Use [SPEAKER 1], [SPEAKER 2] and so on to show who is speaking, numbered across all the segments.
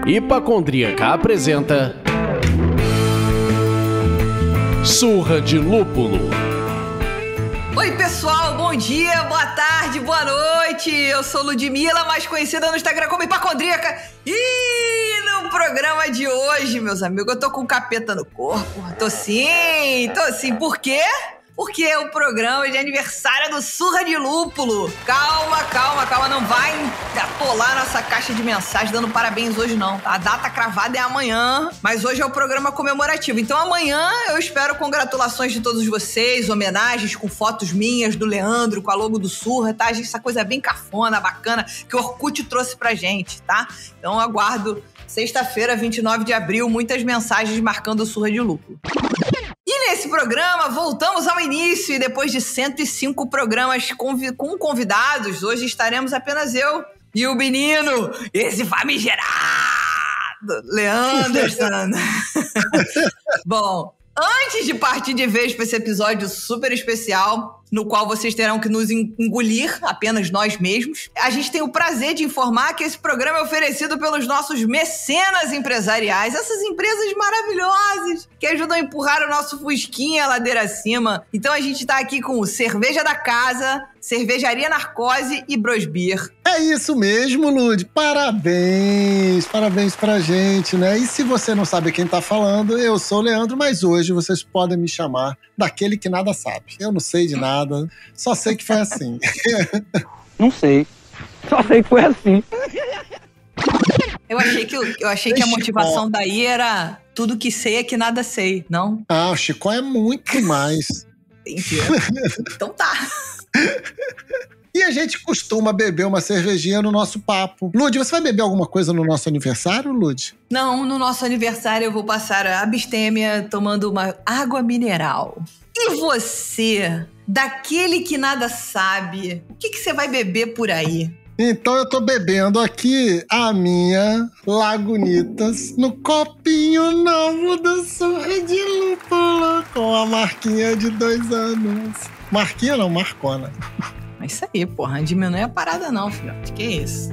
[SPEAKER 1] Hipacondríaca apresenta Surra de Lúpulo.
[SPEAKER 2] Oi pessoal, bom dia, boa tarde, boa noite. Eu sou Ludmilla, mais conhecida no Instagram como Hipacondríaca. E no programa de hoje, meus amigos, eu tô com capeta no corpo. Tô sim. Por quê? Porque é o programa de aniversário do Surra de Lúpulo. Calma, não vai atolar nossa caixa de mensagem dando parabéns hoje não, tá? A data cravada é amanhã, mas hoje é o programa comemorativo. Então amanhã eu espero congratulações de todos vocês, homenagens com fotos minhas, do Leandro, com a logo do Surra, tá? Essa coisa bem cafona, bacana, que o Orkut trouxe pra gente, tá? Então eu aguardo sexta-feira, 29 de abril, muitas mensagens marcando o Surra de Lúpulo. E nesse programa, voltamos ao início e depois de 105 programas com convidados, hoje estaremos apenas eu e o menino, esse famigerado, Leanderson. Bom, antes de partir de vez para esse episódio super especial, no qual vocês terão que nos engolir, apenas nós mesmos, a gente tem o prazer de informar que esse programa é oferecido pelos nossos mecenas empresariais, essas empresas maravilhosas que ajudam a empurrar o nosso fusquinha ladeira acima. Então a gente tá aqui com Cerveja da Casa, Cervejaria Narcose e Brosbeer.
[SPEAKER 3] É isso mesmo, Lud. Parabéns pra gente, né? E se você não sabe quem tá falando, eu sou o Leandro, mas hoje vocês podem me chamar daquele que nada sabe. Eu não sei de nada. Só sei que foi assim.
[SPEAKER 4] Não sei. Só sei que foi assim.
[SPEAKER 2] Eu achei que a motivação daí era tudo que sei é que nada sei, não?
[SPEAKER 3] Ah, o Chicó é muito mais.
[SPEAKER 2] Entendi. Então tá.
[SPEAKER 3] E a gente costuma beber uma cervejinha no nosso papo. Lud, você vai beber alguma coisa no nosso aniversário, Lud?
[SPEAKER 2] Não, no nosso aniversário eu vou passar a abstêmia tomando uma água mineral. E você, daquele que nada sabe, o que você vai beber por aí?
[SPEAKER 3] Então eu tô bebendo aqui a minha Lagunitas no copinho novo do Surra de Lúpulo com a marquinha de 2 anos. Marquinha não, marcona.
[SPEAKER 2] É isso aí, porra, não diminui a parada não, filhote. Que isso?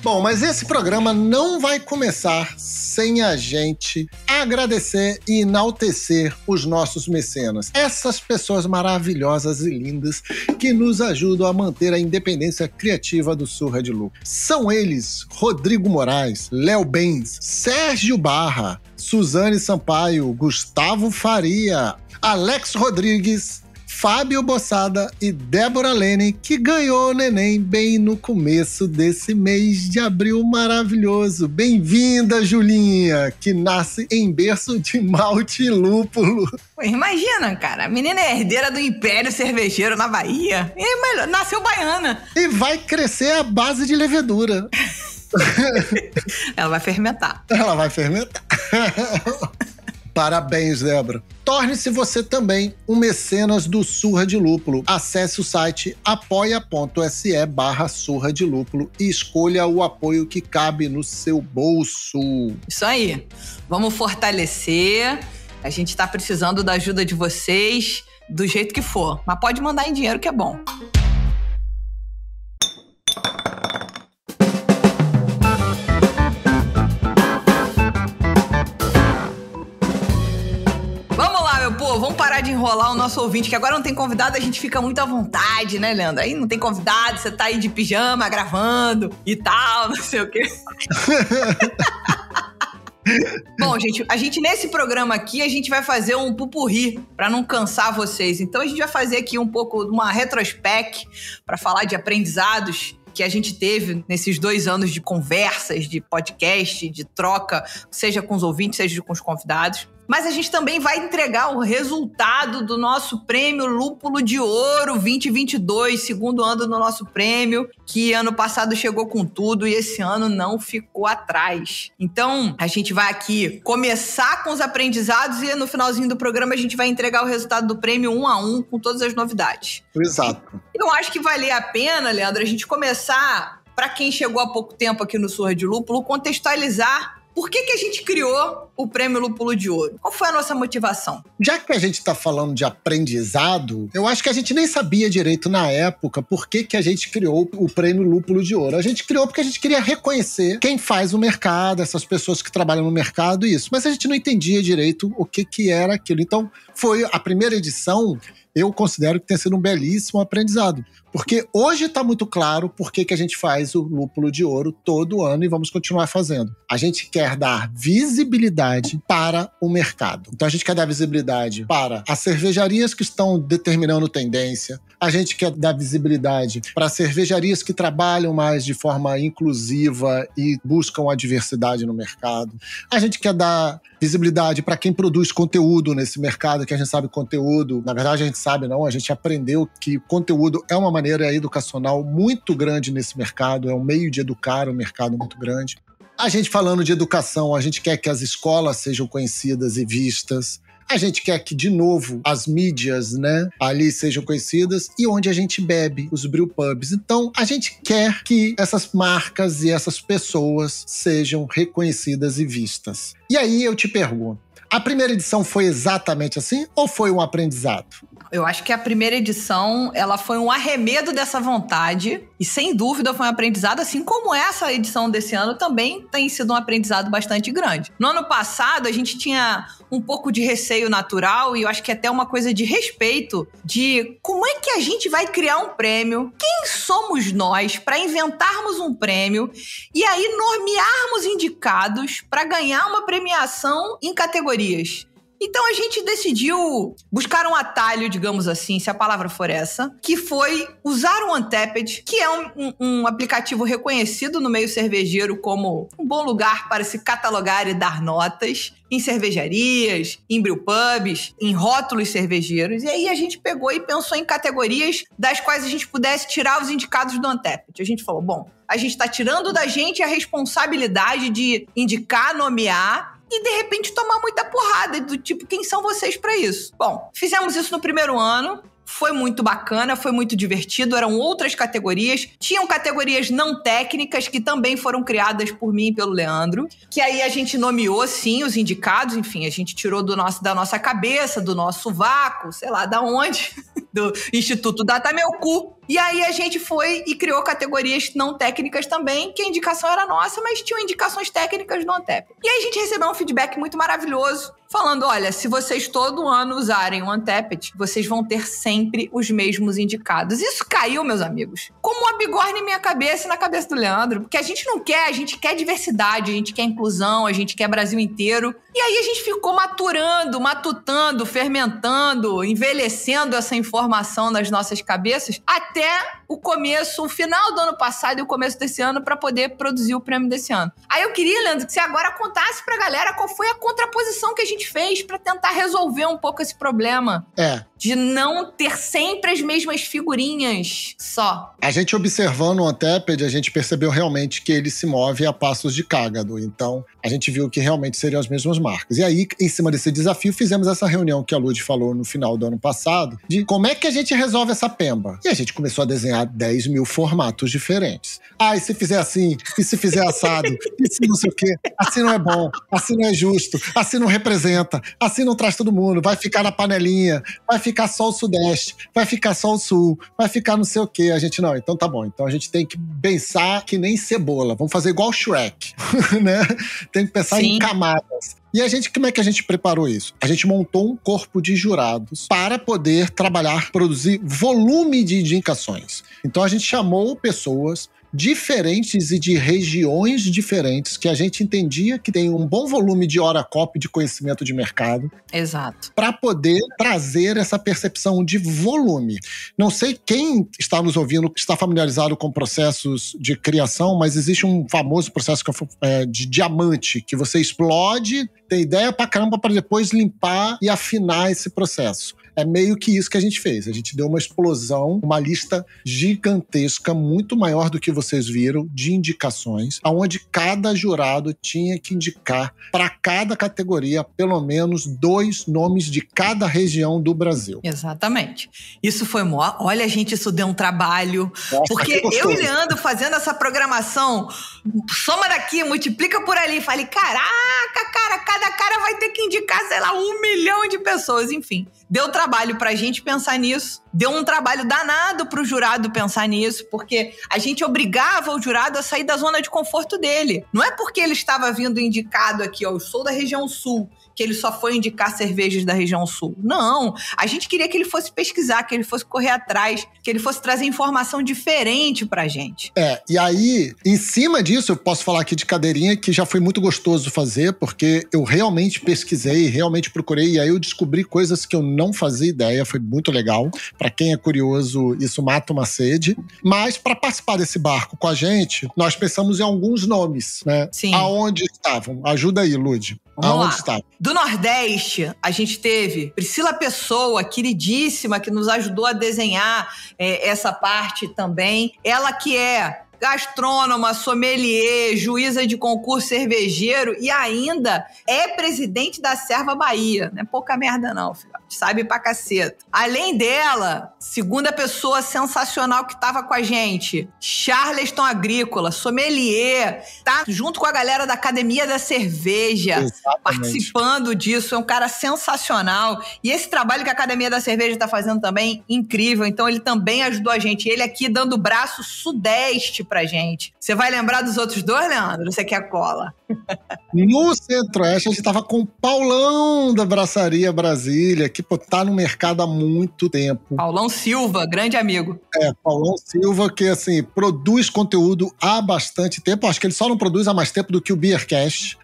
[SPEAKER 3] Bom, mas esse programa não vai começar sem a gente agradecer e enaltecer os nossos mecenas. Essas pessoas maravilhosas e lindas que nos ajudam a manter a independência criativa do Surra de Lúpulo. São eles Rodrigo Moraes, Léo Benz, Sérgio Barra, Suzane Sampaio, Gustavo Faria, Alex Rodrigues, Fábio Bossada e Débora Lene, que ganhou o neném bem no começo desse mês de abril maravilhoso. Bem-vinda, Julinha, que nasce em berço de malte e lúpulo.
[SPEAKER 2] Imagina, cara, a menina é herdeira do Império Cervejeiro na Bahia. E melhor, nasceu baiana.
[SPEAKER 3] E vai crescer à base de levedura.
[SPEAKER 2] Ela vai fermentar.
[SPEAKER 3] Parabéns, Débora. Torne-se você também um mecenas do Surra de Lúpulo. Acesse o site apoia.se/Surra de Lúpulo e escolha o apoio que cabe no seu bolso.
[SPEAKER 2] Isso aí. Vamos fortalecer. A gente tá precisando da ajuda de vocês do jeito que for. Mas pode mandar em dinheiro que é bom. Vamos parar de enrolar o nosso ouvinte, que agora não tem convidado, a gente fica muito à vontade, né, Leandro? Aí não tem convidado, você tá aí de pijama, gravando e tal, não sei o quê. Bom, gente, a gente nesse programa aqui, a gente vai fazer um pupurri pra não cansar vocês. Então a gente vai fazer aqui um pouco uma retrospect pra falar de aprendizados que a gente teve nesses 2 anos de conversas, de podcast, de troca, seja com os ouvintes, seja com os convidados. Mas a gente também vai entregar o resultado do nosso prêmio Lúpulo de Ouro 2022, segundo ano do nosso prêmio, que ano passado chegou com tudo e esse ano não ficou atrás. Então, a gente vai aqui começar com os aprendizados e no finalzinho do programa a gente vai entregar o resultado do prêmio 1 a 1 com todas as novidades.
[SPEAKER 3] Exato.
[SPEAKER 2] Eu acho que valia a pena, Leandro, a gente começar para quem chegou há pouco tempo aqui no Surra de Lúpulo, contextualizar por que a gente criou o Prêmio Lúpulo de Ouro. Qual foi a nossa motivação?
[SPEAKER 3] Já que a gente está falando de aprendizado, eu acho que a gente nem sabia direito na época por que a gente criou o Prêmio Lúpulo de Ouro. A gente criou porque a gente queria reconhecer quem faz o mercado, essas pessoas que trabalham no mercado e isso. Mas a gente não entendia direito o que era aquilo. Então, foi a primeira edição. Eu considero que tem sido um belíssimo aprendizado. Porque hoje está muito claro por que a gente faz o Lúpulo de Ouro todo ano e vamos continuar fazendo. A gente quer dar visibilidade para o mercado. Então a gente quer dar visibilidade para as cervejarias que estão determinando tendência. A gente quer dar visibilidade para as cervejarias que trabalham mais de forma inclusiva e buscam a diversidade no mercado. A gente quer dar visibilidade para quem produz conteúdo nesse mercado, que a gente sabe conteúdo. Na verdade, a gente sabe não, a gente aprendeu que conteúdo é uma maneira educacional muito grande nesse mercado, é um meio de educar um mercado muito grande. A gente falando de educação, a gente quer que as escolas sejam conhecidas e vistas. A gente quer que, de novo, as mídias, né, ali sejam conhecidas e onde a gente bebe, os brewpubs. Então, a gente quer que essas marcas e essas pessoas sejam reconhecidas e vistas. E aí eu te pergunto, a primeira edição foi exatamente assim ou foi um aprendizado?
[SPEAKER 2] Eu acho que a primeira edição, ela foi um arremedo dessa vontade e, sem dúvida, foi um aprendizado, assim como essa edição desse ano também tem sido um aprendizado bastante grande. No ano passado, a gente tinha um pouco de receio natural e eu acho que até uma coisa de respeito de como é que a gente vai criar um prêmio, quem somos nós para inventarmos um prêmio e aí nomearmos indicados para ganhar uma premiação em categorias. Então a gente decidiu buscar um atalho, digamos assim, se a palavra for essa, que foi usar o Untappd, que é um aplicativo reconhecido no meio cervejeiro como um bom lugar para se catalogar e dar notas em cervejarias, em brewpubs, em rótulos cervejeiros. E aí a gente pegou e pensou em categorias das quais a gente pudesse tirar os indicados do Untappd. A gente falou, bom, a gente está tirando da gente a responsabilidade de indicar, nomear e, de repente, tomar muita porrada do tipo, quem são vocês para isso? Bom, fizemos isso no primeiro ano. Foi muito bacana, foi muito divertido, eram outras categorias. Tinham categorias não técnicas que também foram criadas por mim e pelo Leandro, que aí a gente nomeou, sim, os indicados, enfim, a gente tirou da nossa cabeça, do nosso vácuo, sei lá, da onde, do Instituto Data Meu Cu. E aí a gente foi e criou categorias não técnicas também, que a indicação era nossa, mas tinham indicações técnicas no Untappd. E aí a gente recebeu um feedback muito maravilhoso, falando, olha, se vocês todo ano usarem o Untappd, vocês vão ter sempre os mesmos indicados. Isso caiu, meus amigos, como uma bigorna em minha cabeça e na cabeça do Leandro, porque a gente não quer, a gente quer diversidade, a gente quer inclusão, a gente quer Brasil inteiro. E aí a gente ficou matutando, fermentando, envelhecendo essa informação nas nossas cabeças até o final do ano passado e o começo desse ano para poder produzir o prêmio desse ano. Aí eu queria, Leandro, que você agora contasse pra galera qual foi a contraposição que a gente fez para tentar resolver um pouco esse problema. De não ter sempre as mesmas figurinhas só.
[SPEAKER 3] A gente observando o Untappd, a gente percebeu realmente que ele se move a passos de cágado. Então, a gente viu que realmente seriam as mesmas marcas. E aí, em cima desse desafio, fizemos essa reunião que a Lud falou no final do ano passado, de como é que a gente resolve essa pemba. E a gente começou a desenhar 10 mil formatos diferentes. E se fizer assim, e se fizer assado, e se não sei o quê, assim não é bom, assim não é justo, assim não representa, assim não traz todo mundo, vai ficar na panelinha, vai ficar só o Sudeste, vai ficar só o Sul, vai ficar não sei o quê. A gente não, então tá bom. Então a gente tem que pensar que nem cebola. Vamos fazer igual o Shrek, né? Tem que pensar em camadas. E a gente, como é que a gente preparou isso? A gente montou um corpo de jurados para poder trabalhar, produzir volume de indicações. Então a gente chamou pessoas diferentes e de regiões diferentes que a gente entendia que tem um bom volume de hora copy de conhecimento de mercado.
[SPEAKER 2] Exato.
[SPEAKER 3] Para poder trazer essa percepção de volume. Não sei quem está nos ouvindo que está familiarizado com processos de criação, mas existe um famoso processo de diamante, que você explode, tem ideia pra caramba para depois limpar e afinar esse processo. É meio que isso que a gente fez. A gente deu uma explosão, uma lista gigantesca, muito maior do que vocês viram, de indicações, onde cada jurado tinha que indicar para cada categoria pelo menos 2 nomes de cada região do Brasil.
[SPEAKER 2] Exatamente. Isso foi olha, gente, isso deu um trabalho.
[SPEAKER 3] Nossa,
[SPEAKER 2] porque eu e Leandro fazendo essa programação, soma daqui, multiplica por ali. Falei, caraca, cara, cada cara vai ter que indicar, sei lá, 1 milhão de pessoas. Enfim, deu trabalho pra gente pensar nisso. Deu um trabalho danado pro jurado pensar nisso, porque a gente obrigava o jurado a sair da zona de conforto dele. Não é porque ele estava vindo indicado aqui, ó, eu sou da região sul, que ele só foi indicar cervejas da região sul. Não, a gente queria que ele fosse pesquisar, que ele fosse correr atrás, que ele fosse trazer informação diferente pra gente.
[SPEAKER 3] E aí, em cima disso, eu posso falar aqui de cadeirinha, que já foi muito gostoso fazer, porque eu realmente pesquisei, realmente procurei, e aí eu descobri coisas que eu não fazia ideia, foi muito legal. Pra quem é curioso, isso mata uma sede. Mas para participar desse barco com a gente, nós pensamos em alguns nomes, né?
[SPEAKER 2] Sim.
[SPEAKER 3] Aonde estavam? Ajuda aí, Lud. Aonde estavam?
[SPEAKER 2] Do Nordeste, a gente teve Priscila Pessoa, queridíssima, que nos ajudou a desenhar essa parte também. Ela que é gastrônoma, sommelier, juíza de concurso cervejeiro e ainda é presidente da Serva Bahia. Não é pouca merda não, filho. Sabe pra caceta. Além dela, segunda pessoa sensacional que tava com a gente, Charleston Agrícola, sommelier, tá junto com a galera da Academia da Cerveja,
[SPEAKER 3] exatamente,
[SPEAKER 2] participando disso, é um cara sensacional. E esse trabalho que a Academia da Cerveja tá fazendo também, incrível. Então ele também ajudou a gente. Ele aqui dando o braço sudeste pra gente. Você vai lembrar dos outros 2, Leandro? Você quer cola?
[SPEAKER 3] No Centro-Oeste, a gente tava com o Paulão da Braçaria Brasília, que tá no mercado há muito tempo.
[SPEAKER 2] Paulão Silva, grande amigo.
[SPEAKER 3] Paulão Silva, que assim, produz conteúdo há bastante tempo. Acho que ele só não produz há mais tempo do que o Beercast.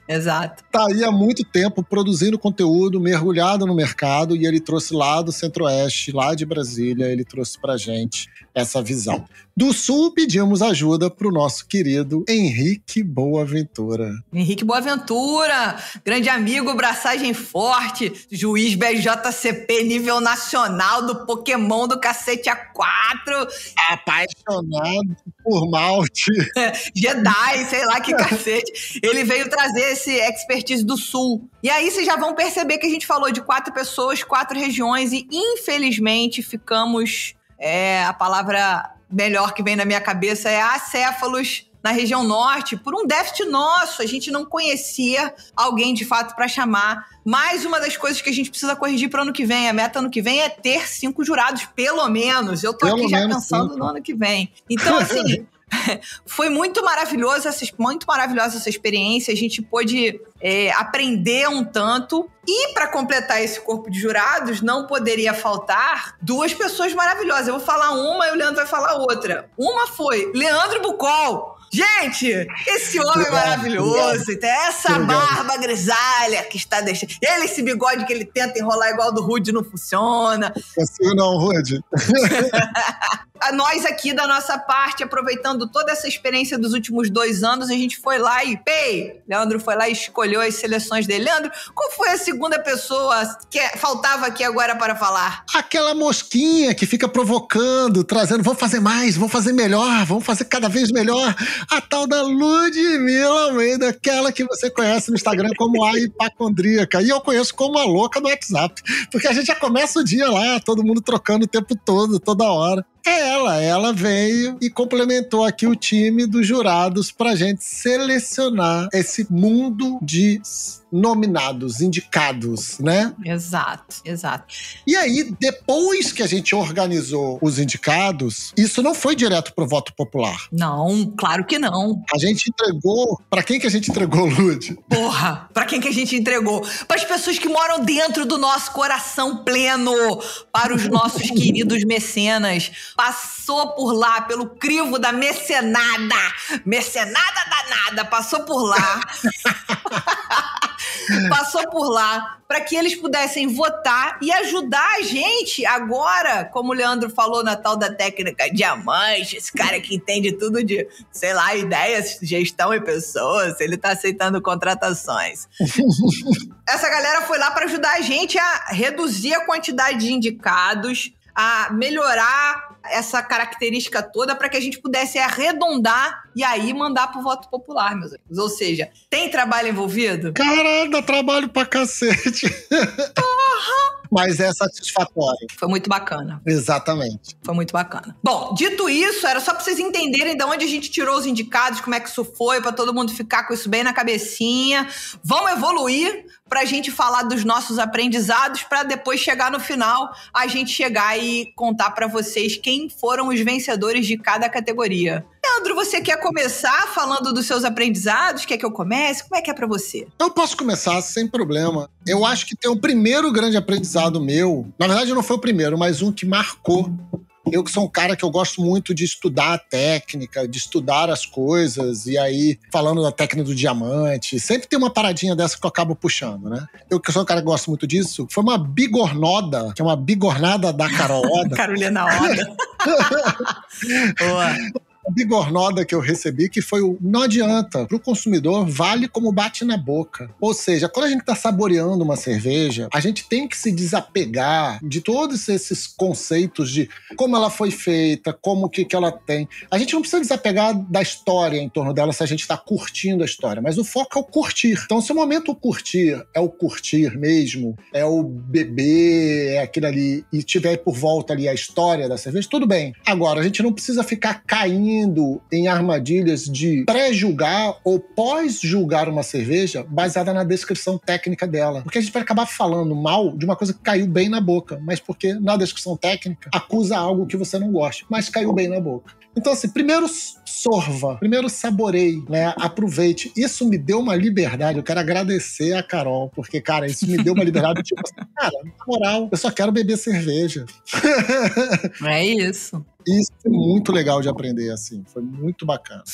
[SPEAKER 2] Exato.
[SPEAKER 3] Tá aí há muito tempo produzindo conteúdo, mergulhado no mercado, e ele trouxe lá do Centro-Oeste, lá de Brasília, ele trouxe pra gente essa visão. Do Sul, pedimos ajuda pro nosso querido Henrique Boaventura.
[SPEAKER 2] Henrique Boaventura, grande amigo, braçagem forte, juiz BJCP nível nacional do Pokémon do cacete A4.
[SPEAKER 3] Apaixonado por malte.
[SPEAKER 2] Jedi, sei lá que cacete. Ele veio trazer esse expertise do Sul. E aí vocês já vão perceber que a gente falou de 4 pessoas, 4 regiões e infelizmente ficamos... a palavra melhor que vem na minha cabeça é acéfalos na região norte, por um déficit nosso. A gente não conhecia alguém de fato para chamar. Mais uma das coisas que a gente precisa corrigir para o ano que vem. A meta ano que vem é ter 5 jurados, pelo menos. Eu tô aqui já pensando no ano que vem. Então, assim... Foi muito maravilhosa essa experiência. A gente pôde aprender um tanto. E para completar esse corpo de jurados, não poderia faltar 2 pessoas maravilhosas. Eu vou falar uma e o Leandro vai falar outra. Uma foi Leandro Bucol. Gente, esse homem maravilhoso, essa barba grisalha que está deixando... esse bigode que ele tenta enrolar igual do Rude não funciona.
[SPEAKER 3] Assim não, Rude.
[SPEAKER 2] Nós aqui da nossa parte, aproveitando toda essa experiência dos últimos 2 anos, a gente foi lá e... Leandro foi lá e escolheu as seleções dele. Leandro, qual foi a segunda pessoa que faltava aqui agora para falar?
[SPEAKER 3] Aquela mosquinha que fica provocando, trazendo, vamos fazer mais, vamos fazer melhor, vamos fazer cada vez melhor. A tal da Ludmila Almeida, aquela que você conhece no Instagram como a hipacondríaca. E eu conheço como a louca do WhatsApp. Porque a gente já começa o dia lá, todo mundo trocando o tempo todo, toda hora. Ela veio e complementou aqui o time dos jurados pra gente selecionar esse mundo de nominados, indicados, né?
[SPEAKER 2] Exato.
[SPEAKER 3] E aí, depois que a gente organizou os indicados, isso não foi direto pro voto popular.
[SPEAKER 2] Não, claro que não.
[SPEAKER 3] A gente entregou... Pra quem que a gente entregou, Lud?
[SPEAKER 2] Porra, pra quem que a gente entregou? Para as pessoas que moram dentro do nosso coração pleno, para os nossos queridos mecenas. Passou por lá, pelo crivo da mecenada danada, passou por lá. passou por lá para que eles pudessem votar e ajudar a gente agora, como o Leandro falou na tal da técnica diamante, esse cara que entende tudo de, sei lá, ideias, gestão e pessoas, ele tá aceitando contratações. Essa galera foi lá para ajudar a gente a reduzir a quantidade de indicados, a melhorar essa característica toda para que a gente pudesse arredondar e aí mandar pro voto popular, meus amigos. Ou seja, tem trabalho envolvido?
[SPEAKER 3] Caralho, dá trabalho pra cacete. Porra! Mas é satisfatório.
[SPEAKER 2] Foi muito bacana.
[SPEAKER 3] Exatamente.
[SPEAKER 2] Foi muito bacana. Bom, dito isso, era só pra vocês entenderem de onde a gente tirou os indicados, como é que isso foi, pra todo mundo ficar com isso bem na cabecinha. Vamos evoluir pra gente falar dos nossos aprendizados, pra depois chegar no final, a gente chegar e contar pra vocês quem foram os vencedores de cada categoria. Leandro, você quer começar falando dos seus aprendizados? Quer que eu comece? Como é que é pra você?
[SPEAKER 3] Eu posso começar sem problema. Eu acho que tem o primeiro grande aprendizado meu. Na verdade, não foi o primeiro, mas um que marcou. Eu que sou um cara que eu gosto muito de estudar a técnica, de estudar as coisas, e aí, falando da técnica do diamante, sempre tem uma paradinha dessa que eu acabo puxando, né? Eu que sou um cara que gosto muito disso, foi uma bigornoda, que é uma bigornada da Carol Oda.
[SPEAKER 2] Carolina Oda. Boa.
[SPEAKER 3] A bigornoda que eu recebi, que foi o não adianta, pro consumidor vale como bate na boca. Ou seja, quando a gente tá saboreando uma cerveja, a gente tem que se desapegar de todos esses conceitos de como ela foi feita, como que ela tem. A gente não precisa desapegar da história em torno dela se a gente tá curtindo a história, mas o foco é o curtir. Então, se o momento curtir é o curtir mesmo, é o beber, é aquilo ali, e tiver por volta ali a história da cerveja, tudo bem. Agora, a gente não precisa ficar caindo em armadilhas de pré-julgar ou pós-julgar uma cerveja baseada na descrição técnica dela. Porque a gente vai acabar falando mal de uma coisa que caiu bem na boca, mas porque na descrição técnica acusa algo que você não gosta, mas caiu bem na boca. Então, assim, primeiro sorva, primeiro saboreie, né? Aproveite. Isso me deu uma liberdade. Eu quero agradecer a Carol, porque, cara, isso me deu uma liberdade. Tipo assim, cara, na moral, eu só quero beber cerveja.
[SPEAKER 2] É isso.
[SPEAKER 3] Isso foi muito legal de aprender, assim. Foi muito bacana.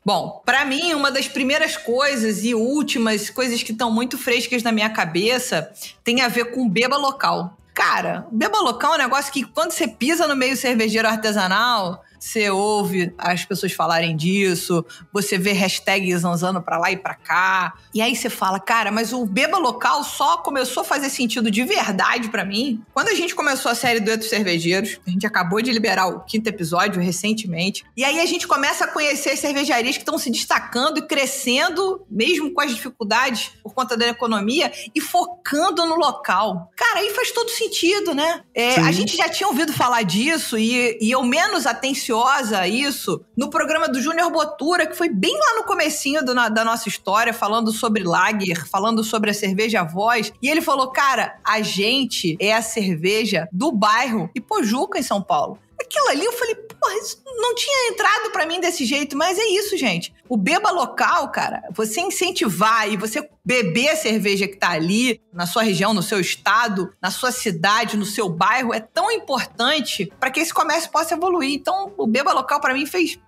[SPEAKER 2] Bom, pra mim, uma das primeiras coisas e últimas coisas que estão muito frescas na minha cabeça tem a ver com beba local. Cara, beba local é um negócio que quando você pisa no meio cervejeiro artesanal, você ouve as pessoas falarem disso, você vê hashtags zanzando pra lá e pra cá, e aí você fala, cara, mas o beba local só começou a fazer sentido de verdade pra mim quando a gente começou a série Duetos Cervejeiros. A gente acabou de liberar o 5º episódio recentemente, e aí a gente começa a conhecer as cervejarias que estão se destacando e crescendo, mesmo com as dificuldades por conta da economia, e focando no local. Cara, aí faz todo sentido, né? A gente já tinha ouvido falar disso, e eu menos atenciosa a isso no programa do Júnior Botura, que foi bem lá no comecinho da nossa história, falando sobre lager, falando sobre a cerveja Voz, e ele falou, cara, a gente é a cerveja do bairro Ipojuca, em São Paulo. Aquilo ali, eu falei, porra, isso não tinha entrado pra mim desse jeito, mas é isso, gente. O beba local, cara, você incentivar e você beber a cerveja que tá ali, na sua região, no seu estado, na sua cidade, no seu bairro, é tão importante pra que esse comércio possa evoluir. Então, o beba local pra mim fez,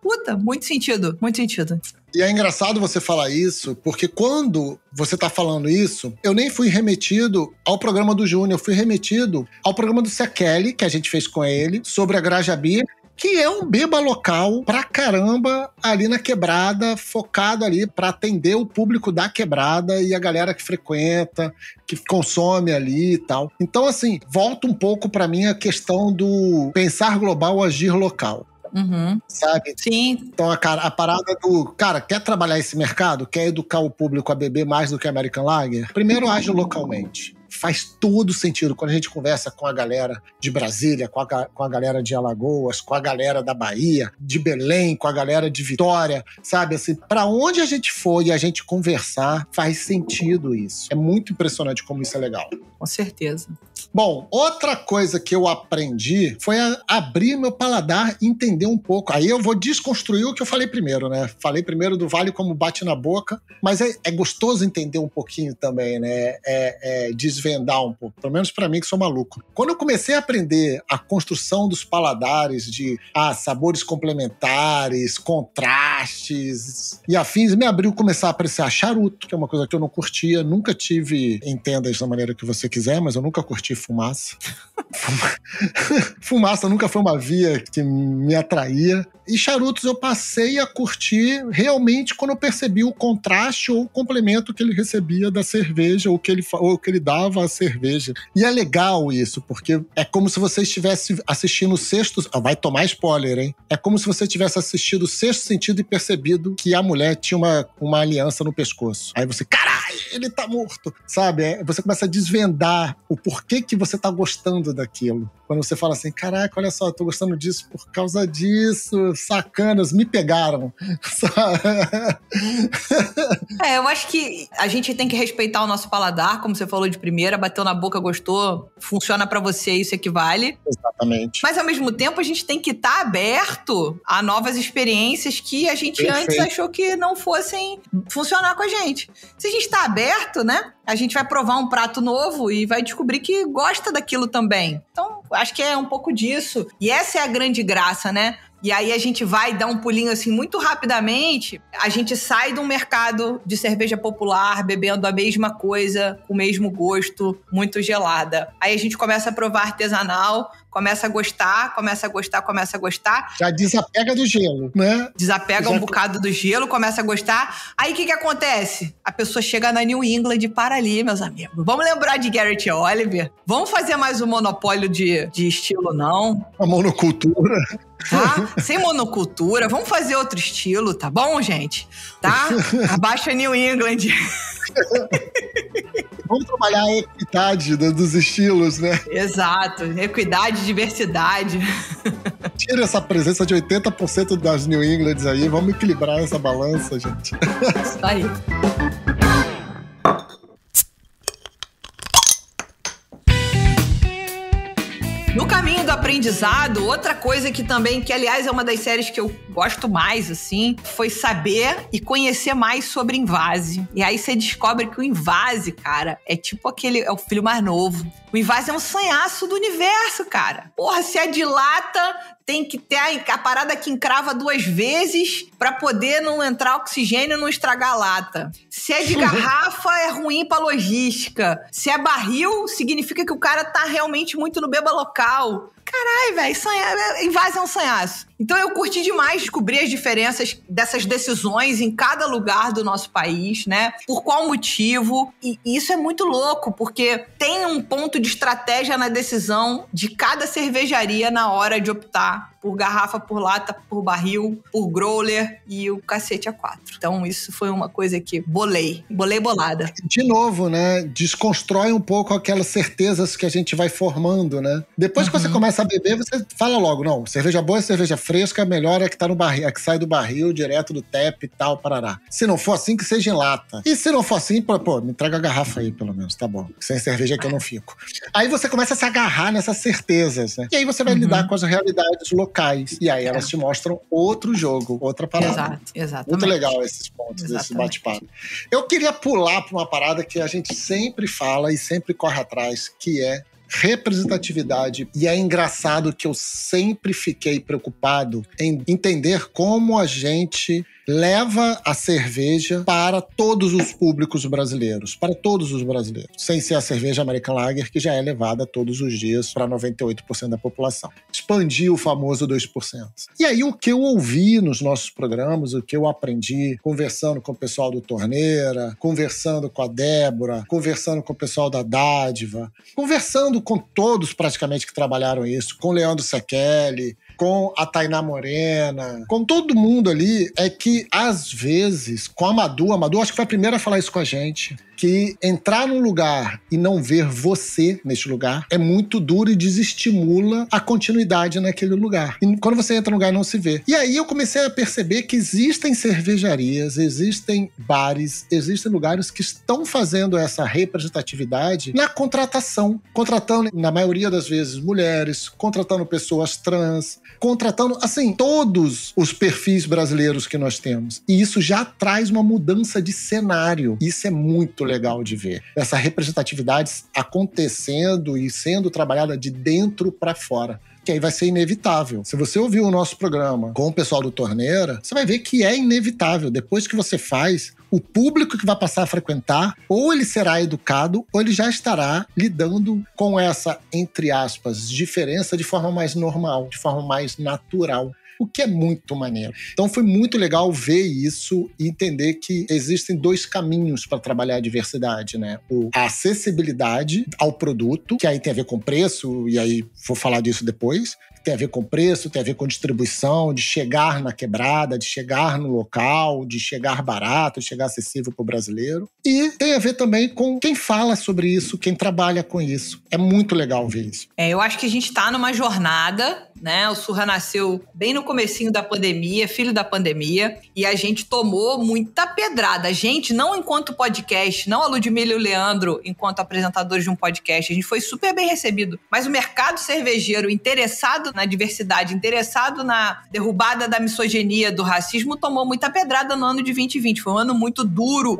[SPEAKER 2] muito sentido, muito sentido.
[SPEAKER 3] E é engraçado você falar isso, porque quando você tá falando isso, eu nem fui remetido ao programa do Júnior, eu fui remetido ao programa do Sekeli, que a gente fez com ele, sobre a Grajabi, que é um beba local pra caramba ali na Quebrada, focado ali pra atender o público da Quebrada e a galera que frequenta, que consome ali e tal. Então, assim, volta um pouco pra mim a questão do pensar global, agir local.
[SPEAKER 2] Uhum.
[SPEAKER 3] Sabe?
[SPEAKER 2] Sim.
[SPEAKER 3] Então a parada do... Cara, quer trabalhar esse mercado? Quer educar o público a beber mais do que American Lager? Primeiro age localmente. Faz todo sentido quando a gente conversa com a galera de Brasília, com a galera de Alagoas, com a galera da Bahia, de Belém, com a galera de Vitória, sabe? Assim, pra onde a gente for e a gente conversar, faz sentido isso. É muito impressionante como isso é legal.
[SPEAKER 2] Com certeza.
[SPEAKER 3] Bom, outra coisa que eu aprendi foi a abrir meu paladar e entender um pouco. Aí eu vou desconstruir o que eu falei primeiro, né? Falei primeiro do vale como bate na boca, mas é gostoso entender um pouquinho também, né? Desvendar desvendar um pouco, pelo menos pra mim que sou maluco. Quando eu comecei a aprender a construção dos paladares de sabores complementares, contrastes e afins, me abriu começar a apreciar charuto, que é uma coisa que eu não curtia, nunca tive, entenda isso da maneira que você quiser, mas eu nunca curti fumaça. Fumaça nunca foi uma via que me atraía. E charutos eu passei a curtir realmente quando eu percebi o contraste ou o complemento que ele recebia da cerveja ou que ele dava à cerveja. E é legal isso, porque é como se você estivesse assistindo o Sexto... vai tomar spoiler, hein? É como se você tivesse assistido o Sexto Sentido e percebido que a mulher tinha uma aliança no pescoço. Aí você, caralho, ele tá morto, sabe? Você começa a desvendar o porquê que você tá gostando daquilo. Quando você fala assim, caraca, olha só, eu tô gostando disso por causa disso, sacanas, me pegaram.
[SPEAKER 2] Eu acho que a gente tem que respeitar o nosso paladar, como você falou de primeira, bateu na boca, gostou, funciona pra você, isso equivale.
[SPEAKER 3] Exatamente.
[SPEAKER 2] Mas ao mesmo tempo a gente tem que estar aberto a novas experiências que a gente antes achou que não fossem funcionar com a gente. Se a gente tá aberto, né? A gente vai provar um prato novo e vai descobrir que gosta daquilo também. Então, acho que é um pouco disso. E essa é a grande graça, né? E aí a gente vai dar um pulinho assim muito rapidamente, a gente sai de um mercado de cerveja popular, bebendo a mesma coisa, o mesmo gosto, muito gelada. Aí a gente começa a provar artesanal, começa a gostar.
[SPEAKER 3] Já desapega do gelo, né?
[SPEAKER 2] Desapega um bocado do gelo, começa a gostar. Aí o que acontece? A pessoa chega na New England e para ali, meus amigos. Vamos lembrar de Garrett Oliver? Vamos fazer mais um monopólio de estilo, não?
[SPEAKER 3] A monocultura.
[SPEAKER 2] Tá? Sem monocultura. Vamos fazer outro estilo, tá bom, gente? Tá? Abaixa New England.
[SPEAKER 3] Vamos trabalhar a equidade dos estilos, né?
[SPEAKER 2] Exato. Equidade, diversidade.
[SPEAKER 3] Tira essa presença de 80% das New Englands aí. Vamos equilibrar essa balança, gente.
[SPEAKER 2] Isso aí. No caminho do aprendizado, outra coisa que aliás é uma das séries que eu gosto mais, assim, foi saber e conhecer mais sobre invase. E aí você descobre que o invase, cara, é tipo é o filho mais novo. O invase é um sanhaço do universo, cara. Porra, se é de lata, tem que ter a parada que encrava 2 vezes pra poder não entrar oxigênio e não estragar a lata. Se é de garrafa, é ruim pra logística. Se é barril, significa que o cara tá realmente muito no beba local. Caralho, velho, invase é um sanhaço. Então eu curti demais descobrir as diferenças dessas decisões em cada lugar do nosso país, né? Por qual motivo. E isso é muito louco, porque tem um ponto de estratégia na decisão de cada cervejaria na hora de optar por garrafa, por lata, por barril, por growler e o cacete A4. Então isso foi uma coisa que bolei bolada.
[SPEAKER 3] De novo, né? Desconstrói um pouco aquelas certezas que a gente vai formando, né? Depois que você começa a beber, você fala logo, não, cerveja boa é cerveja fresca, a melhor é que tá no barril, é que sai do barril direto do tap e tal, parará. Se não for assim, que seja em lata. E se não for assim, pô, me entrega a garrafa aí, pelo menos, tá bom. Sem cerveja que eu não fico. Aí você começa a se agarrar nessas certezas, né? E aí você vai lidar com as realidades locais. E aí elas te mostram outro jogo, outra parada.
[SPEAKER 2] Exatamente.
[SPEAKER 3] Muito legal esses pontos, esse bate-papo. Eu queria pular para uma parada que a gente sempre fala e sempre corre atrás, que é representatividade. E é engraçado que eu sempre fiquei preocupado em entender como a gente leva a cerveja para todos os públicos brasileiros, para todos os brasileiros, sem ser a cerveja American Lager, que já é levada todos os dias para 98% da população. Expandir o famoso 2%. E aí o que eu ouvi nos nossos programas, o que eu aprendi, conversando com o pessoal do Torneira, conversando com a Débora, conversando com o pessoal da Dádiva, conversando com todos praticamente que trabalharam isso, com o Leandro Sekeli, com a Tainá Morena, com todo mundo ali, é que, às vezes, com a Madu acho que foi a primeira a falar isso com a gente, que entrar num lugar e não ver você neste lugar é muito duro e desestimula a continuidade naquele lugar. E quando você entra num lugar e não se vê. E aí eu comecei a perceber que existem cervejarias, existem bares, existem lugares que estão fazendo essa representatividade na contratação. Contratando, na maioria das vezes, mulheres, contratando pessoas trans, contratando, assim, todos os perfis brasileiros que nós temos. E isso já traz uma mudança de cenário. Isso é muito legal de ver. Essa representatividade acontecendo e sendo trabalhada de dentro para fora. Que aí vai ser inevitável. Se você ouvir o nosso programa com o pessoal do Torneira, você vai ver que é inevitável. Depois que você faz, o público que vai passar a frequentar, ou ele será educado, ou ele já estará lidando com essa, entre aspas, diferença de forma mais normal, de forma mais natural. O que é muito maneiro. Então foi muito legal ver isso e entender que existem dois caminhos para trabalhar a diversidade, né? A acessibilidade ao produto, que aí tem a ver com preço, e aí vou falar disso depois. Tem a ver com preço, tem a ver com distribuição, de chegar na quebrada, de chegar no local, de chegar barato, de chegar acessível para o brasileiro. E tem a ver também com quem fala sobre isso, quem trabalha com isso. É muito legal ver isso.
[SPEAKER 2] Eu acho que a gente está numa jornada, né? O Surra nasceu bem no comecinho da pandemia, filho da pandemia, e a gente tomou muita pedrada. A gente, não enquanto podcast, não a Ludmila e o Leandro enquanto apresentadores de um podcast, a gente foi super bem recebido. Mas o mercado cervejeiro interessado na diversidade, interessado na derrubada da misoginia, do racismo, tomou muita pedrada no ano de 2020. Foi um ano muito duro.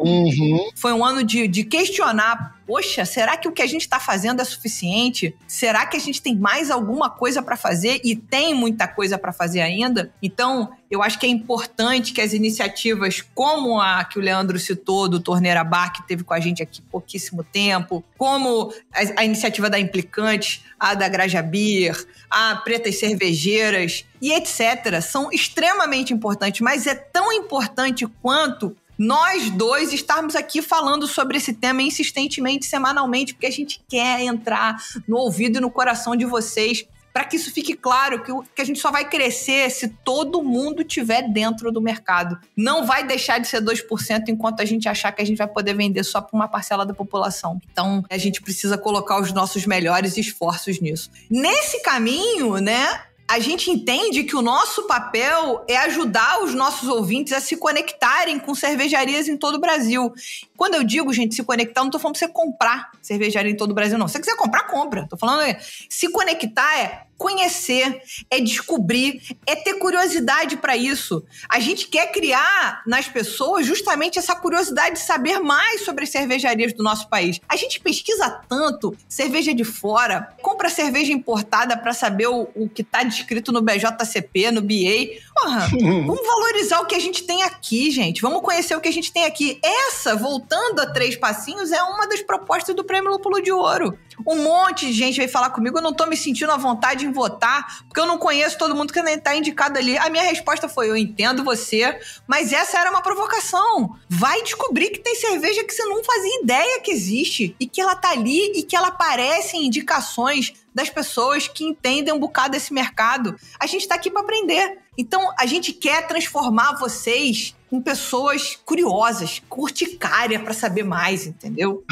[SPEAKER 2] Foi um ano de questionar, poxa, será que o que a gente está fazendo é suficiente? Será que a gente tem mais alguma coisa para fazer? E tem muita coisa para fazer ainda? Então, eu acho que é importante que as iniciativas como a que o Leandro citou, do Torneira Bar, que teve com a gente aqui pouquíssimo tempo, como a iniciativa da Implicante, a da Graja Beer, a Pretas Cervejeiras e etc., são extremamente importantes, mas é tão importante quanto nós dois estarmos aqui falando sobre esse tema insistentemente, semanalmente, porque a gente quer entrar no ouvido e no coração de vocês, para que isso fique claro, que a gente só vai crescer se todo mundo estiver dentro do mercado. Não vai deixar de ser 2% enquanto a gente achar que a gente vai poder vender só para uma parcela da população. Então, a gente precisa colocar os nossos melhores esforços nisso. Nesse caminho, né, a gente entende que o nosso papel é ajudar os nossos ouvintes a se conectarem com cervejarias em todo o Brasil. Quando eu digo, gente, se conectar, não tô falando pra você comprar cervejaria em todo o Brasil, não. Se você quiser comprar, compra. Tô falando se conectar é conhecer, é descobrir, é ter curiosidade para isso. A gente quer criar nas pessoas justamente essa curiosidade de saber mais sobre as cervejarias do nosso país. A gente pesquisa tanto cerveja de fora, compra cerveja importada para saber o que tá descrito no BJCP, no BA. Porra, vamos valorizar o que a gente tem aqui, gente. Vamos conhecer o que a gente tem aqui. Essa, voltando a 3 passinhos, é uma das propostas do Prêmio Lúpulo de Ouro. Um monte de gente veio falar comigo, eu não tô me sentindo à vontade em votar, porque eu não conheço todo mundo que tá indicado ali. A minha resposta foi, eu entendo você, mas essa era uma provocação. Vai descobrir que tem cerveja que você não fazia ideia que existe, e que ela tá ali, e que ela aparece em indicações das pessoas que entendem um bocado desse mercado. A gente tá aqui para aprender. Então, a gente quer transformar vocês em pessoas curiosas, urticária para saber mais, entendeu?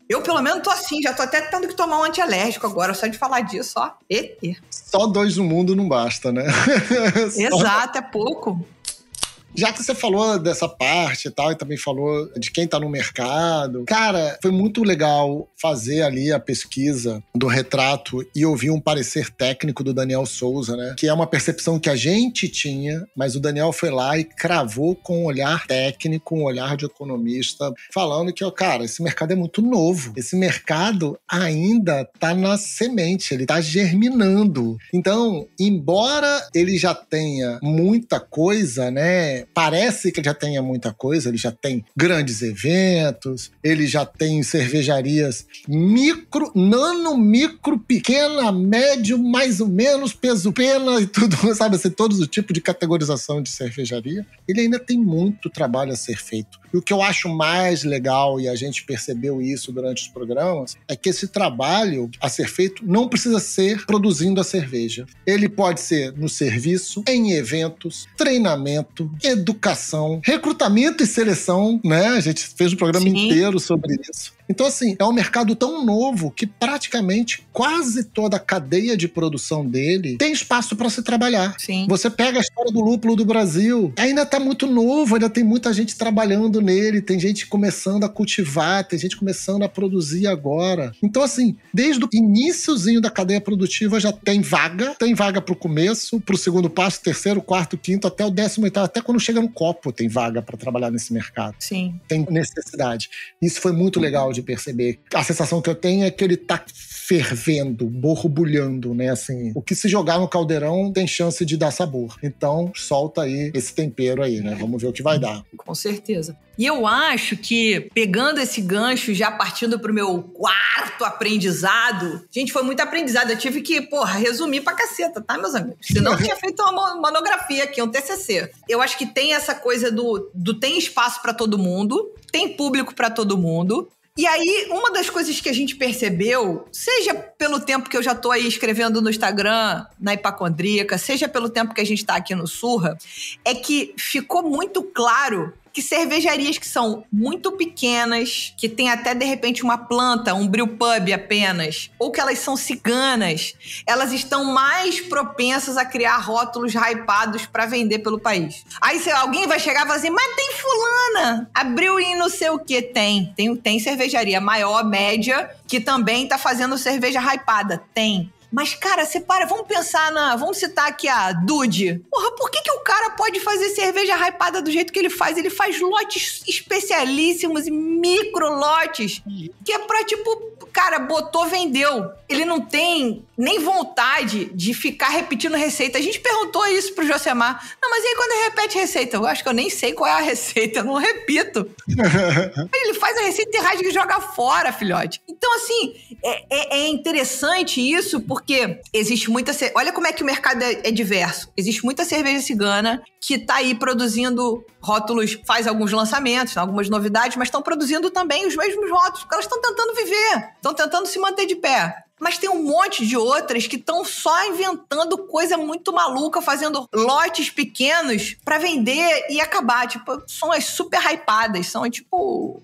[SPEAKER 2] Eu, pelo menos, tô assim, já tô até tendo que tomar um antialérgico agora, só de falar disso, ó.
[SPEAKER 3] Só 2 no mundo não basta, né?
[SPEAKER 2] Exato, é pouco.
[SPEAKER 3] Já que você falou dessa parte e tal, e também falou de quem tá no mercado, cara, foi muito legal fazer ali a pesquisa do retrato e ouvir um parecer técnico do Daniel Souza, né? Que é uma percepção que a gente tinha, mas o Daniel foi lá e cravou com um olhar técnico, um olhar de economista, falando que, ó, cara, esse mercado é muito novo. Esse mercado ainda tá na semente, ele tá germinando. Então, embora ele já tenha muita coisa, né? Parece que ele já tenha muita coisa, ele já tem grandes eventos, ele já tem cervejarias micro, nano, micro, pequena, médio, mais ou menos, peso pena e tudo, sabe assim, todos os tipos de categorização de cervejaria. Ele ainda tem muito trabalho a ser feito. E o que eu acho mais legal, e a gente percebeu isso durante os programas, é que esse trabalho a ser feito não precisa ser produzindo a cerveja. Ele pode ser no serviço, em eventos, treinamento, educação, recrutamento e seleção, né? A gente fez um programa inteiro sobre isso. Então, assim, é um mercado tão novo que praticamente quase toda a cadeia de produção dele tem espaço para se trabalhar.
[SPEAKER 2] Sim.
[SPEAKER 3] Você pega a história do lúpulo do Brasil, ainda tá muito novo, ainda tem muita gente trabalhando nele, tem gente começando a cultivar, tem gente começando a produzir agora. Então, assim, desde o iniciozinho da cadeia produtiva já tem vaga pro começo, pro segundo passo, terceiro, quarto, quinto, até o 18º, até quando chega no copo tem vaga para trabalhar nesse mercado.
[SPEAKER 2] Sim.
[SPEAKER 3] Tem necessidade. Isso foi muito legal de perceber. A sensação que eu tenho é que ele tá fervendo, borbulhando, né? Assim, o que se jogar no caldeirão tem chance de dar sabor. Então, solta aí esse tempero aí, né? Vamos ver o que vai dar.
[SPEAKER 2] Com certeza. E eu acho que, pegando esse gancho, já partindo pro meu quarto aprendizado, gente, foi muito aprendizado. Eu tive que, resumir pra caceta, tá, meus amigos? Senão eu tinha feito uma monografia aqui, um TCC. Eu acho que tem essa coisa do tem espaço pra todo mundo, tem público pra todo mundo. E aí, uma das coisas que a gente percebeu, seja pelo tempo que eu já tô aí escrevendo no Instagram, na Hipacondríaca, seja pelo tempo que a gente tá aqui no Surra, é que ficou muito claro que cervejarias que são muito pequenas, que tem até, de repente, uma planta, um brewpub apenas, ou que elas são ciganas, elas estão mais propensas a criar rótulos hypados para vender pelo país. Aí alguém vai chegar e falar assim, mas tem fulana, abriu em não sei o que. Tem cervejaria maior, média, que também tá fazendo cerveja hypada. Tem. Mas, cara, vamos citar aqui a Dude. Por que o cara pode fazer cerveja hypada do jeito que ele faz? Ele faz lotes especialíssimos e micro lotes, que é pra, cara, botou, vendeu. Ele não tem nem vontade de ficar repetindo receita. A gente perguntou isso pro Josemar. Não, mas e aí quando ele repete receita? Eu acho que eu nem sei qual é a receita, eu não repito. Ele faz a receita e rasga e joga fora, filhote. Então, assim, é interessante isso, porque existe muita... Olha como é que o mercado é diverso. Existe muita cerveja cigana que tá aí produzindo rótulos, faz alguns lançamentos, algumas novidades, mas estão produzindo também os mesmos rótulos, porque elas estão tentando viver, estão tentando se manter de pé. Mas tem um monte de outras que estão só inventando coisa muito maluca, fazendo lotes pequenos pra vender e acabar. São as super hypadas, são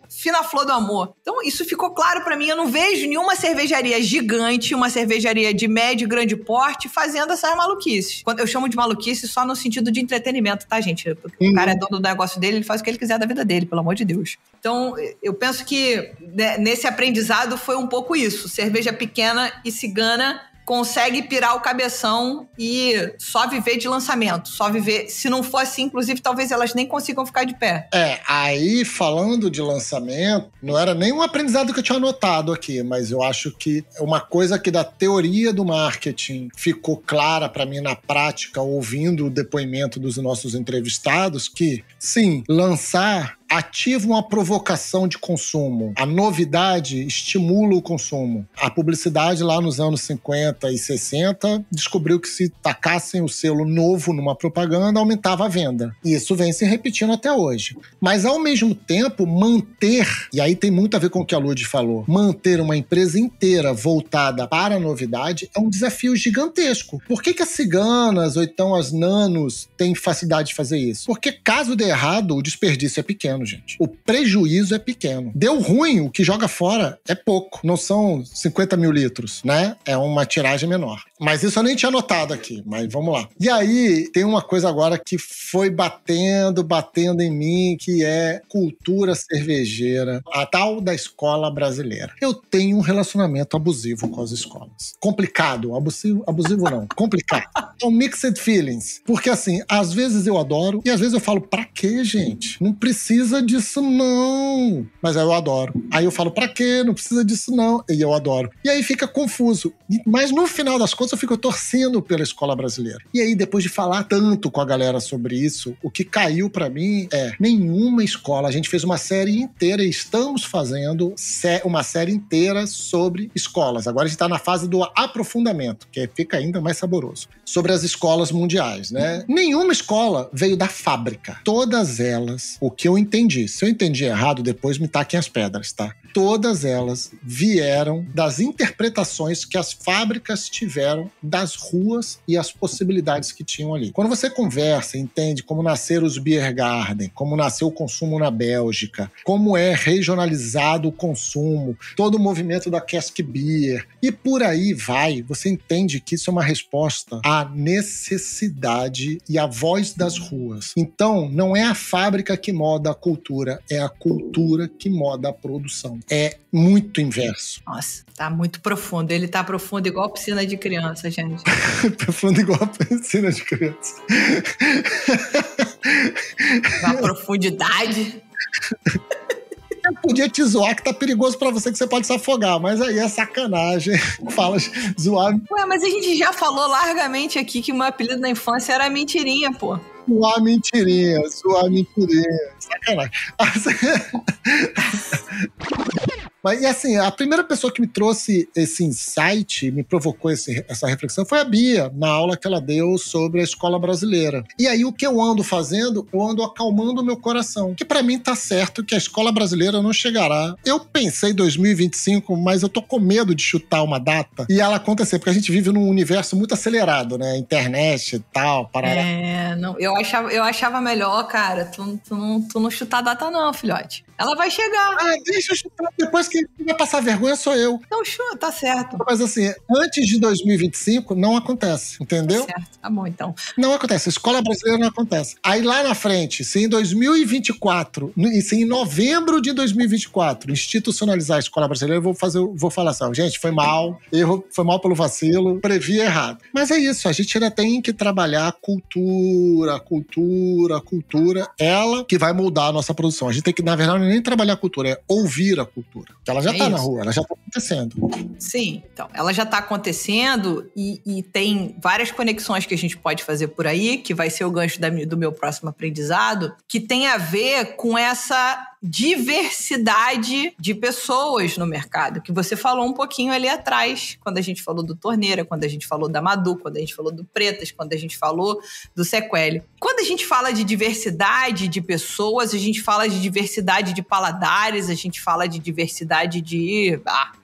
[SPEAKER 2] fina flor do amor. Então isso ficou claro pra mim. Eu não vejo nenhuma cervejaria gigante, uma cervejaria de médio e grande porte fazendo essas maluquices. Eu chamo de maluquice só no sentido de entretenimento, tá, gente? Porque o cara é dono do negócio dele, ele faz o que ele quiser da vida dele, pelo amor de Deus. Então, eu penso que nesse aprendizado foi um pouco isso. Cerveja pequena e cigana consegue pirar o cabeção e só viver de lançamento, só viver. Se não for assim, inclusive, talvez elas nem consigam ficar de pé.
[SPEAKER 3] Aí falando de lançamento, não era nem um aprendizado que eu tinha anotado aqui, mas eu acho que uma coisa que da teoria do marketing ficou clara para mim na prática, ouvindo o depoimento dos nossos entrevistados, que sim, lançar ativa uma provocação de consumo. A novidade estimula o consumo. A publicidade lá nos anos 50 e 60 descobriu que se tacassem o selo novo numa propaganda, aumentava a venda. E isso vem se repetindo até hoje. Mas, ao mesmo tempo, manter, e aí tem muito a ver com o que a Lud falou, manter uma empresa inteira voltada para a novidade é um desafio gigantesco. Por que as ciganas ou então as nanos têm facilidade de fazer isso? Porque caso dê errado, o desperdício é pequeno, gente. O prejuízo é pequeno. Deu ruim, o que joga fora é pouco. Não são 50 mil litros, né? É uma tiragem menor. Mas isso eu nem tinha notado aqui, mas vamos lá. E aí, tem uma coisa agora que foi batendo em mim, que é cultura cervejeira, a tal da escola brasileira. Eu tenho um relacionamento abusivo com as escolas. Complicado. Abusivo não. Complicado. São mixed feelings. Porque assim, às vezes eu adoro e às vezes eu falo, pra quê, gente? Não precisa disso, não. Mas aí eu adoro. Aí eu falo, pra quê? Não precisa disso, não. E eu adoro. E aí fica confuso. Mas no final das contas, eu fico torcendo pela escola brasileira. E aí, depois de falar tanto com a galera sobre isso, o que caiu pra mim é nenhuma escola. A gente fez uma série inteira e estamos fazendo uma série inteira sobre escolas. Agora a gente tá na fase do aprofundamento, que fica ainda mais saboroso. Sobre as escolas mundiais, né? Nenhuma escola veio da fábrica. Todas elas, o que eu entendi. Se eu entendi errado, depois me taquem as pedras, tá? todas elas vieram das interpretações que as fábricas tiveram das ruas e as possibilidades que tinham ali. Quando você conversa, entende como nasceram os Biergarten, como nasceu o consumo na Bélgica, como é regionalizado o consumo, todo o movimento da Cask Beer, e por aí vai, você entende que isso é uma resposta à necessidade e à voz das ruas. Então, não é a fábrica que moda a cultura, é a cultura que moda a produção. É muito inverso.
[SPEAKER 2] Nossa, tá muito profundo. Ele tá profundo igual a piscina de criança, gente.
[SPEAKER 3] Profundo igual a piscina de criança.
[SPEAKER 2] Na profundidade.
[SPEAKER 3] Eu podia te zoar que tá perigoso pra você, que você pode se afogar, mas aí é sacanagem. Fala, zoar.
[SPEAKER 2] Ué, mas a gente já falou largamente aqui que o meu apelido na infância era Mentirinha, pô.
[SPEAKER 3] Zoar mentirinha. Sacanagem. Mas, e assim, a primeira pessoa que me trouxe esse insight, me provocou essa reflexão, foi a Bia, na aula que ela deu sobre a escola brasileira. E aí, o que eu ando fazendo? Eu ando acalmando o meu coração. Que pra mim tá certo que a escola brasileira não chegará. Eu pensei em 2025, mas eu tô com medo de chutar uma data e ela acontecer, porque a gente vive num universo muito acelerado, né? Internet e tal, parará.
[SPEAKER 2] Não, eu achava melhor, cara, tu não chutar a data não, filhote. Ela vai chegar.
[SPEAKER 3] Deixa eu chutar. Depois quem vai passar vergonha sou eu.
[SPEAKER 2] Então, chuta, tá certo.
[SPEAKER 3] Mas assim, antes de 2025, não acontece, entendeu?
[SPEAKER 2] Tá certo, tá bom então.
[SPEAKER 3] Não acontece, a escola brasileira não acontece. Aí lá na frente, se em 2024, e se em novembro de 2024, institucionalizar a escola brasileira, eu vou falar assim, gente, foi mal pelo vacilo, previ errado. Mas é isso, a gente ainda tem que trabalhar a cultura, ela que vai moldar a nossa produção. A gente tem que, na verdade, nem trabalhar a cultura, é ouvir a cultura. Porque ela já tá na rua, ela já tá acontecendo.
[SPEAKER 2] Sim, então, ela já tá acontecendo e tem várias conexões que a gente pode fazer por aí, que vai ser o gancho do meu próximo aprendizado, que tem a ver com essa diversidade de pessoas no mercado, que você falou um pouquinho ali atrás, quando a gente falou do Torneira, quando a gente falou da Madu, quando a gente falou do Pretas, quando a gente falou do Sequelli. Quando a gente fala de diversidade de pessoas, a gente fala de diversidade de paladares, a gente fala de diversidade de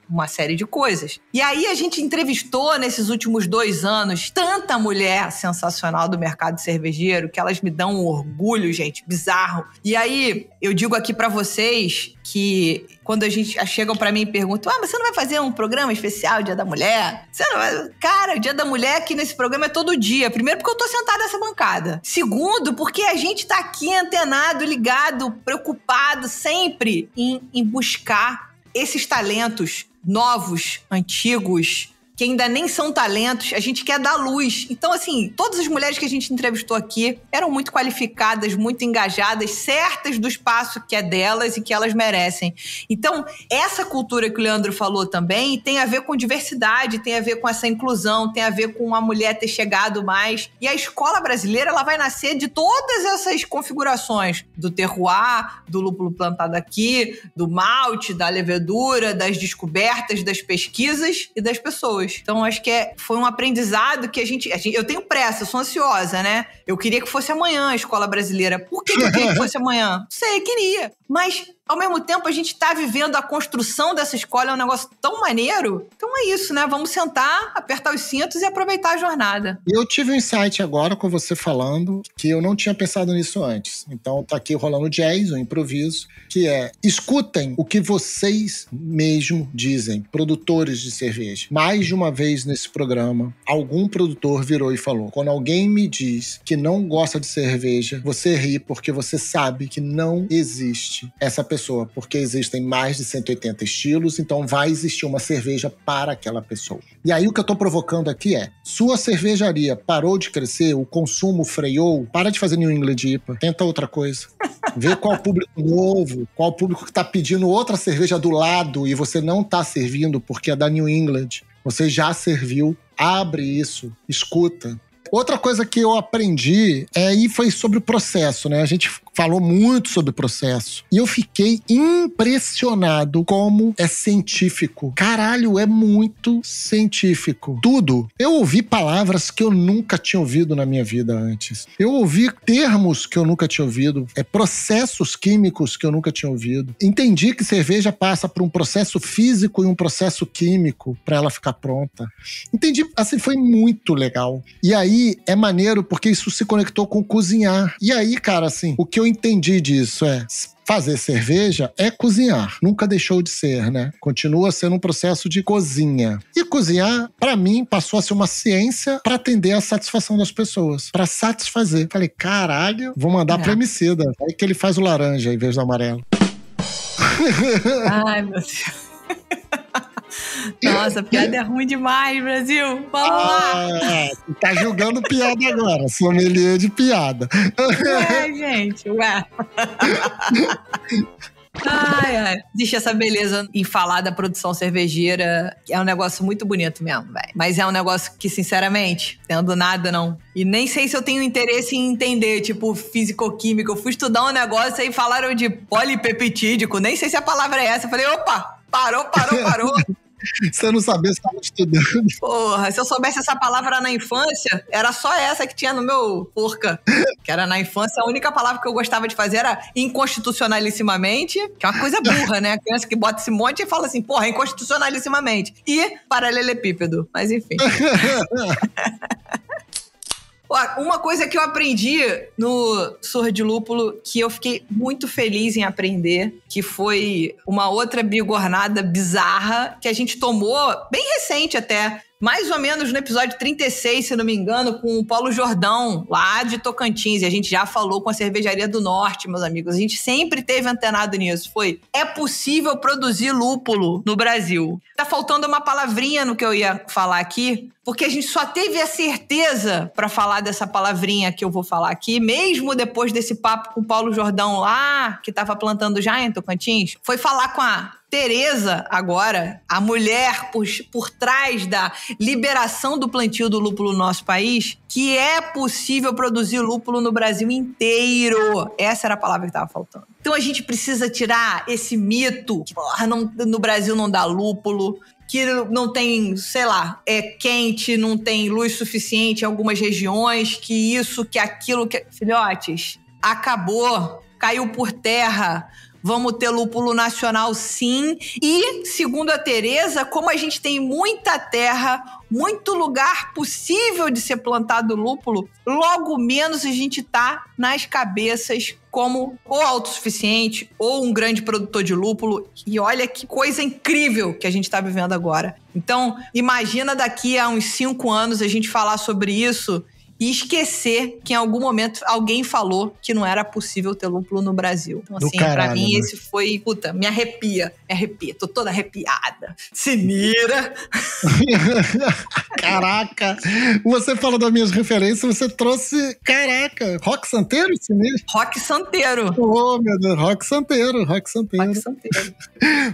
[SPEAKER 2] uma série de coisas. E aí a gente entrevistou nesses últimos 2 anos tanta mulher sensacional do mercado cervejeiro que elas me dão um orgulho, gente, bizarro. E aí eu digo aqui pra vocês que quando a gente chegam pra mim e perguntam, mas você não vai fazer um programa especial Dia da Mulher? Você não vai... Cara, o Dia da Mulher aqui nesse programa é todo dia. Primeiro porque eu tô sentada nessa bancada. Segundo, porque a gente tá aqui antenado, ligado, preocupado sempre em buscar esses talentos novos, antigos, que ainda nem são talentos, a gente quer dar luz. Então, assim, todas as mulheres que a gente entrevistou aqui eram muito qualificadas, muito engajadas, certas do espaço que é delas e que elas merecem. Então, essa cultura que o Leandro falou também tem a ver com diversidade, tem a ver com essa inclusão, tem a ver com a mulher ter chegado mais. E a escola brasileira, ela vai nascer de todas essas configurações, do terroir, do lúpulo plantado aqui, do malte, da levedura, das descobertas, das pesquisas e das pessoas. Então, acho que foi um aprendizado que a gente... Eu tenho pressa, eu sou ansiosa, né? Eu queria que fosse amanhã a escola brasileira. Por que eu queria que fosse amanhã? Não sei, queria. Mas, ao mesmo tempo, a gente tá vivendo a construção dessa escola, é um negócio tão maneiro. Então é isso, né? Vamos sentar, apertar os cintos e aproveitar a jornada.
[SPEAKER 3] E eu tive um insight agora com você falando que eu não tinha pensado nisso antes. Então tá aqui rolando jazz, um improviso, que é: escutem o que vocês mesmo dizem, produtores de cerveja. Mais de uma vez nesse programa, algum produtor virou e falou: quando alguém me diz que não gosta de cerveja, você ri porque você sabe que não existe essa pessoa, porque existem mais de 180 estilos, então vai existir uma cerveja para aquela pessoa. E aí o que eu tô provocando aqui é: sua cervejaria parou de crescer, o consumo freou, para de fazer New England IPA, tenta outra coisa. Vê qual público novo, qual público que tá pedindo outra cerveja do lado e você não tá servindo porque é da New England. Você já serviu, abre isso, escuta. Outra coisa que eu aprendi e foi sobre o processo, né? A gente falou muito sobre o processo. E eu fiquei impressionado como é científico. Caralho, é muito científico. Tudo. Eu ouvi palavras que eu nunca tinha ouvido na minha vida antes. Eu ouvi termos que eu nunca tinha ouvido. Processos químicos que eu nunca tinha ouvido. Entendi que cerveja passa por um processo físico e um processo químico para ela ficar pronta. Entendi. Assim, foi muito legal. E aí, é maneiro porque isso se conectou com cozinhar. E aí, cara, assim, o que eu entendi disso fazer cerveja é cozinhar. Nunca deixou de ser, né? Continua sendo um processo de cozinha. E cozinhar, pra mim, passou a ser uma ciência pra atender a satisfação das pessoas. Pra satisfazer. Falei, caralho, vou mandar pro Emicida. Aí que ele faz o laranja em vez do amarelo.
[SPEAKER 2] Ai, meu Deus. Nossa, piada é ruim demais, Brasil. Vamos lá.
[SPEAKER 3] Tá julgando piada agora. Sommelier de piada.
[SPEAKER 2] Gente, Ai. Existe essa beleza em falar da produção cervejeira. É um negócio muito bonito mesmo, velho. Mas é um negócio que, sinceramente, tendo nada, não. E nem sei se eu tenho interesse em entender, tipo, físico-químico. Eu fui estudar um negócio e falaram de polipeptídico. Nem sei se a palavra é essa. Eu falei, opa, parou.
[SPEAKER 3] Você não sabia se estava estudando.
[SPEAKER 2] Porra, se eu soubesse essa palavra na infância, era só essa que tinha no meu porca. Que era na infância, a única palavra que eu gostava de fazer era inconstitucionalissimamente, que é uma coisa burra, né? A criança que bota esse monte e fala assim, porra, inconstitucionalissimamente. E paralelepípedo. Mas enfim. Uma coisa que eu aprendi no Surra de Lúpulo, que eu fiquei muito feliz em aprender, que foi uma outra bigornada bizarra que a gente tomou, bem recente até, mais ou menos no episódio 36, se não me engano, com o Paulo Jordão, lá de Tocantins. E a gente já falou com a Cervejaria do Norte, meus amigos. A gente sempre teve antenado nisso. É possível produzir lúpulo no Brasil. Tá faltando uma palavrinha no que eu ia falar aqui, porque a gente só teve a certeza para falar dessa palavrinha que eu vou falar aqui, mesmo depois desse papo com o Paulo Jordão lá, que tava plantando já em Tocantins, foi falar com a Tereza agora, a mulher por trás da liberação do plantio do lúpulo no nosso país, que é possível produzir lúpulo no Brasil inteiro. Essa era a palavra que estava faltando. Então a gente precisa tirar esse mito que no Brasil não dá lúpulo, que não tem, sei lá, é quente, não tem luz suficiente em algumas regiões, que isso, que aquilo, que... Filhotes, acabou, caiu por terra. Vamos ter lúpulo nacional, sim. E, segundo a Tereza, como a gente tem muita terra, muito lugar possível de ser plantado lúpulo, logo menos a gente tá nas cabeças como ou autossuficiente ou um grande produtor de lúpulo. E olha que coisa incrível que a gente tá vivendo agora. Então, imagina daqui a uns 5 anos a gente falar sobre isso e esquecer que em algum momento alguém falou que não era possível ter lúpulo no Brasil. Então, assim, pra mim, né? Esse foi... Puta, me arrepia. Tô toda arrepiada. Se mira.
[SPEAKER 3] Caraca. Você falou das minhas referências, você trouxe... Caraca. Roque Santeiro, esse mesmo?
[SPEAKER 2] Roque Santeiro.
[SPEAKER 3] Oh, meu Deus. Roque Santeiro.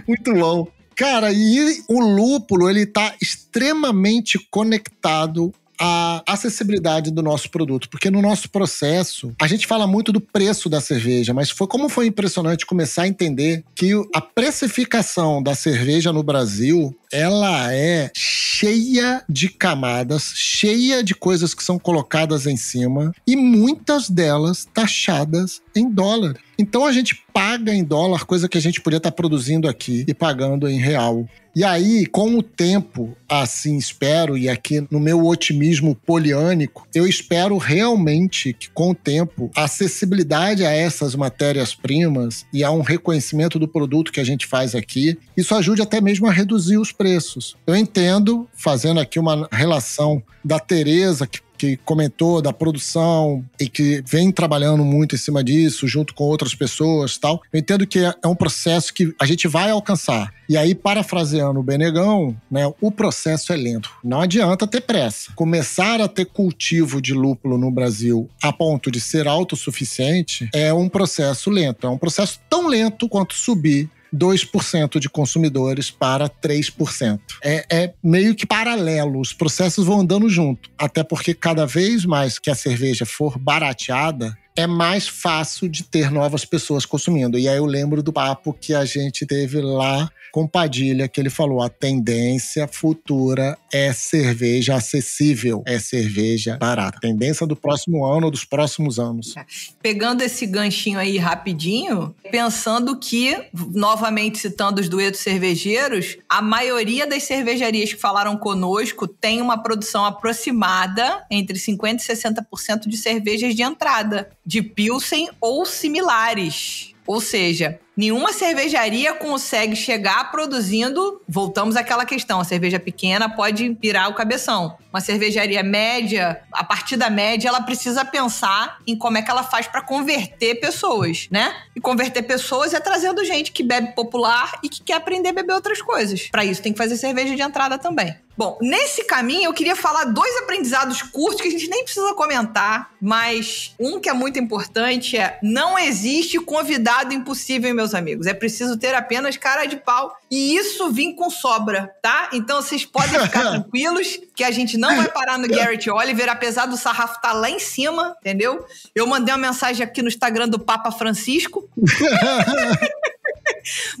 [SPEAKER 3] Muito bom. Cara, e o lúpulo, ele tá extremamente conectado a acessibilidade do nosso produto, porque no nosso processo, a gente fala muito do preço da cerveja, mas como foi impressionante começar a entender que a precificação da cerveja no Brasil, ela é cheia de camadas, cheia de coisas que são colocadas em cima e muitas delas taxadas em dólar. Então a gente paga em dólar, coisa que a gente podia estar produzindo aqui e pagando em real. E aí, com o tempo, assim espero, e aqui no meu otimismo poliânico, eu espero realmente que com o tempo a acessibilidade a essas matérias-primas e a um reconhecimento do produto que a gente faz aqui, isso ajude até mesmo a reduzir os preços. Eu entendo, fazendo aqui uma relação da Tereza, que comentou da produção e que vem trabalhando muito em cima disso, junto com outras pessoas e tal. Eu entendo que é um processo que a gente vai alcançar. E aí, parafraseando o Benegão, né, o processo é lento. Não adianta ter pressa. Começar a ter cultivo de lúpulo no Brasil a ponto de ser autossuficiente é um processo lento. É um processo tão lento quanto subir 2% de consumidores para 3%. É meio que paralelo, os processos vão andando junto. Até porque cada vez mais que a cerveja for barateada, é mais fácil de ter novas pessoas consumindo. E aí eu lembro do papo que a gente teve lá com Padilha, que ele falou, a tendência futura é cerveja acessível, é cerveja barata. A tendência do próximo ano ou dos próximos anos.
[SPEAKER 2] Pegando esse ganchinho aí rapidinho, pensando que, novamente citando os duetos cervejeiros, a maioria das cervejarias que falaram conosco tem uma produção aproximada entre 50% e 60% de cervejas de entrada, de Pilsen ou similares. Ou seja, nenhuma cervejaria consegue chegar produzindo, voltamos àquela questão, a cerveja pequena pode virar o cabeção. Uma cervejaria média, a partir da média, ela precisa pensar em como é que ela faz para converter pessoas, né? E converter pessoas é trazendo gente que bebe popular e que quer aprender a beber outras coisas. Para isso tem que fazer cerveja de entrada também. Bom, nesse caminho eu queria falar 2 aprendizados curtos que a gente nem precisa comentar, mas um que é muito importante é: não existe convidado impossível, meus amigos. É preciso ter apenas cara de pau e isso vem com sobra, tá? Então vocês podem ficar tranquilos que a gente não vai parar no Garrett Oliver, apesar do sarrafo estar lá em cima, entendeu? Eu mandei uma mensagem aqui no Instagram do Papa Francisco.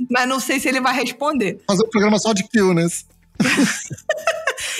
[SPEAKER 2] Mas não sei se ele vai responder.
[SPEAKER 3] Fazer um programa só de Quilmes.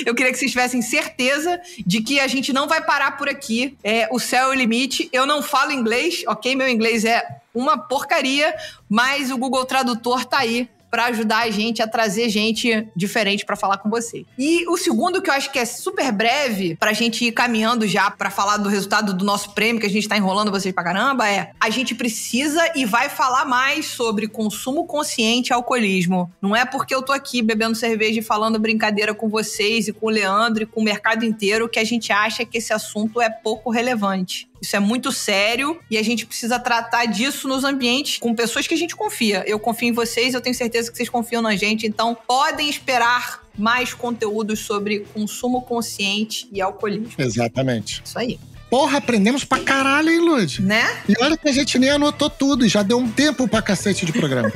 [SPEAKER 2] Eu queria que vocês tivessem certeza de que a gente não vai parar por aqui. O céu é o limite. Eu não falo inglês, ok? Meu inglês é uma porcaria, mas o Google Tradutor tá aí para ajudar a gente a trazer gente diferente para falar com você. E o segundo, que eu acho que é super breve, pra gente ir caminhando já para falar do resultado do nosso prêmio, que a gente tá enrolando vocês pra caramba, a gente precisa e vai falar mais sobre consumo consciente e alcoolismo. Não é porque eu tô aqui bebendo cerveja e falando brincadeira com vocês e com o Leandro e com o mercado inteiro que a gente acha que esse assunto é pouco relevante. Isso é muito sério e a gente precisa tratar disso nos ambientes com pessoas que a gente confia. Eu confio em vocês, eu tenho certeza que vocês confiam na gente, então podem esperar mais conteúdos sobre consumo consciente e alcoolismo.
[SPEAKER 3] Exatamente.
[SPEAKER 2] Isso aí.
[SPEAKER 3] Porra, aprendemos pra caralho, hein, Lud?
[SPEAKER 2] Né?
[SPEAKER 3] E olha que a gente nem anotou tudo e já deu um tempo pra cacete de programa.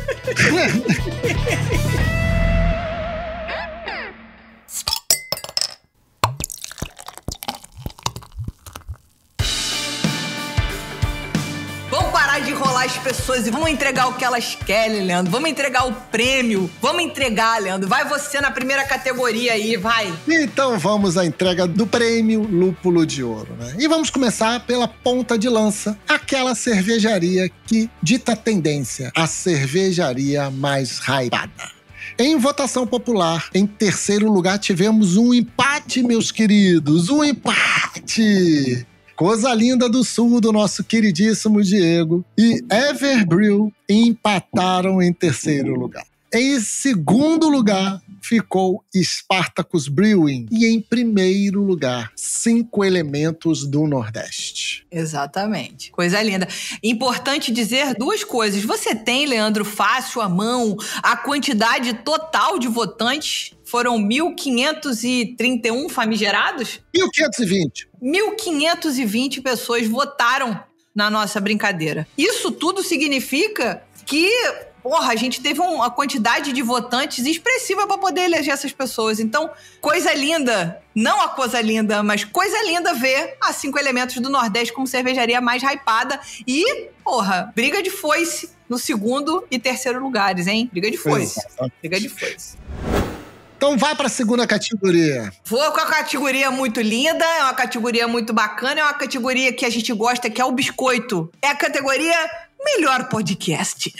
[SPEAKER 2] De enrolar as pessoas e vamos entregar o que elas querem, Leandro. Vamos entregar o prêmio. Vamos entregar, Leandro. Vai você na primeira categoria aí, vai.
[SPEAKER 3] Então vamos à entrega do prêmio Lúpulo de Ouro, né? E vamos começar pela ponta de lança, aquela cervejaria que dita tendência, a cervejaria mais hypada. Em votação popular, em terceiro lugar, tivemos um empate, meus queridos. Um empate! Coisa Linda do Sul, do nosso queridíssimo Diego, e Everbrew empataram em terceiro lugar. Em segundo lugar, ficou Spartacus Brewing. E em primeiro lugar, 5 Elementos do Nordeste.
[SPEAKER 2] Exatamente. Coisa linda. Importante dizer 2 coisas. Você tem, Leandro, fácil à mão a quantidade total de votantes? Foram 1.531 famigerados?
[SPEAKER 3] 1.520.
[SPEAKER 2] 1.520 pessoas votaram na nossa brincadeira. Isso tudo significa que, porra, a gente teve uma quantidade de votantes expressiva para poder eleger essas pessoas. Então, coisa linda, não a coisa linda, mas coisa linda ver a 5 Elementos do Nordeste como cervejaria mais hypada e, porra, briga de foice no segundo e terceiro lugares, hein? Briga de foice. Briga de foice.
[SPEAKER 3] Então vai para a segunda categoria.
[SPEAKER 2] Vou com a categoria muito linda, é uma categoria muito bacana, é uma categoria que a gente gosta, que é o biscoito. É a categoria Melhor Podcast.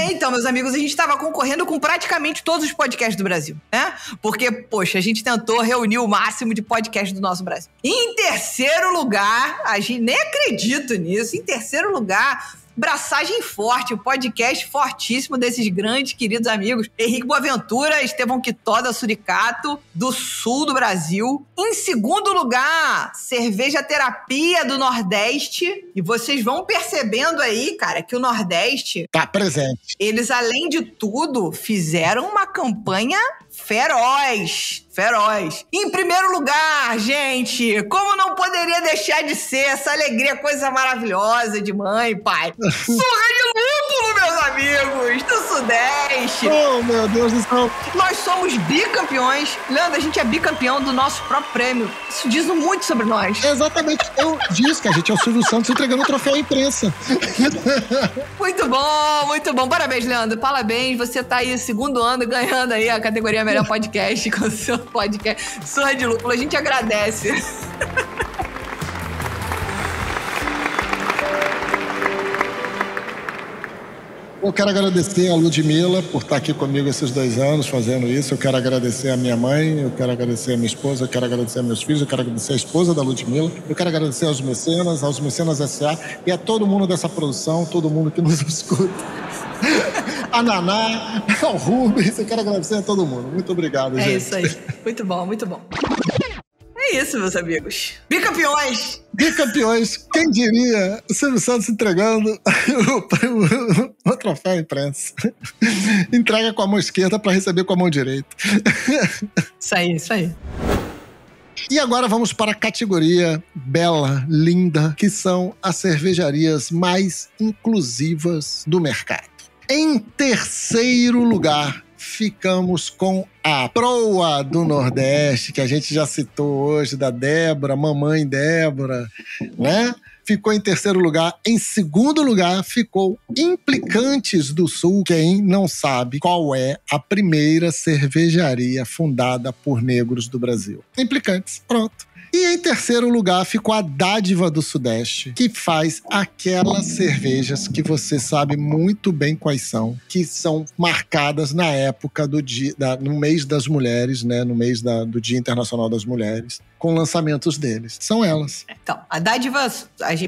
[SPEAKER 2] Então, meus amigos, a gente estava concorrendo com praticamente todos os podcasts do Brasil, né? Porque, poxa, a gente tentou reunir o máximo de podcasts do nosso Brasil. Em terceiro lugar, a gente nem acredito nisso, em terceiro lugar, Braçagem Forte, o podcast fortíssimo desses grandes, queridos amigos Henrique Boaventura, Estevão Quitoda Suricato, do sul do Brasil. Em segundo lugar, Cerveja Terapia do Nordeste. E vocês vão percebendo aí, cara, que o Nordeste
[SPEAKER 3] tá presente.
[SPEAKER 2] Eles, além de tudo, fizeram uma campanha feroz. Em primeiro lugar, gente, como não poderia deixar de ser essa alegria, coisa maravilhosa de mãe, pai? Surra de amigos do Sudeste.
[SPEAKER 3] Oh, meu Deus do céu.
[SPEAKER 2] Nós somos bicampeões. Leandro, a gente é bicampeão do nosso próprio prêmio. Isso diz muito sobre nós.
[SPEAKER 3] Exatamente. Eu disse que a gente é o Silvio Santos entregando o troféu à imprensa.
[SPEAKER 2] Muito bom, muito bom. Parabéns, Leandro. Parabéns. Você tá aí, segundo ano, ganhando aí a categoria Melhor Podcast com o seu podcast Surra de Lúpulo. A gente agradece.
[SPEAKER 3] Eu quero agradecer a Ludmila por estar aqui comigo esses 2 anos fazendo isso. Eu quero agradecer a minha mãe, eu quero agradecer a minha esposa, eu quero agradecer a meus filhos, eu quero agradecer a esposa da Ludmila, eu quero agradecer aos Mecenas S.A. e a todo mundo dessa produção, todo mundo que nos escuta. A Naná, ao Rubens, eu quero agradecer a todo mundo. Muito obrigado, gente.
[SPEAKER 2] É isso aí. Muito bom, muito bom. É isso, meus amigos. Bicampeões!
[SPEAKER 3] Bicampeões, quem diria? O Silvio Santos entregando o troféu à imprensa. Entrega com a mão esquerda para receber com a mão direita.
[SPEAKER 2] Isso aí, isso aí.
[SPEAKER 3] E agora vamos para a categoria bela, linda, que são as cervejarias mais inclusivas do mercado. Em terceiro lugar, ficamos com a Proa do Nordeste, que a gente já citou hoje, da Débora, mamãe Débora, né? Ficou em terceiro lugar. Em segundo lugar, ficou Implicantes do Sul. Quem não sabe qual é a primeira cervejaria fundada por negros do Brasil? Implicantes, pronto. E em terceiro lugar ficou a Dádiva do Sudeste, que faz aquelas cervejas que você sabe muito bem quais são, que são marcadas na época do dia, no mês das mulheres, né? No mês do Dia Internacional das Mulheres, com lançamentos deles. São elas.
[SPEAKER 2] Então, a Dádiva,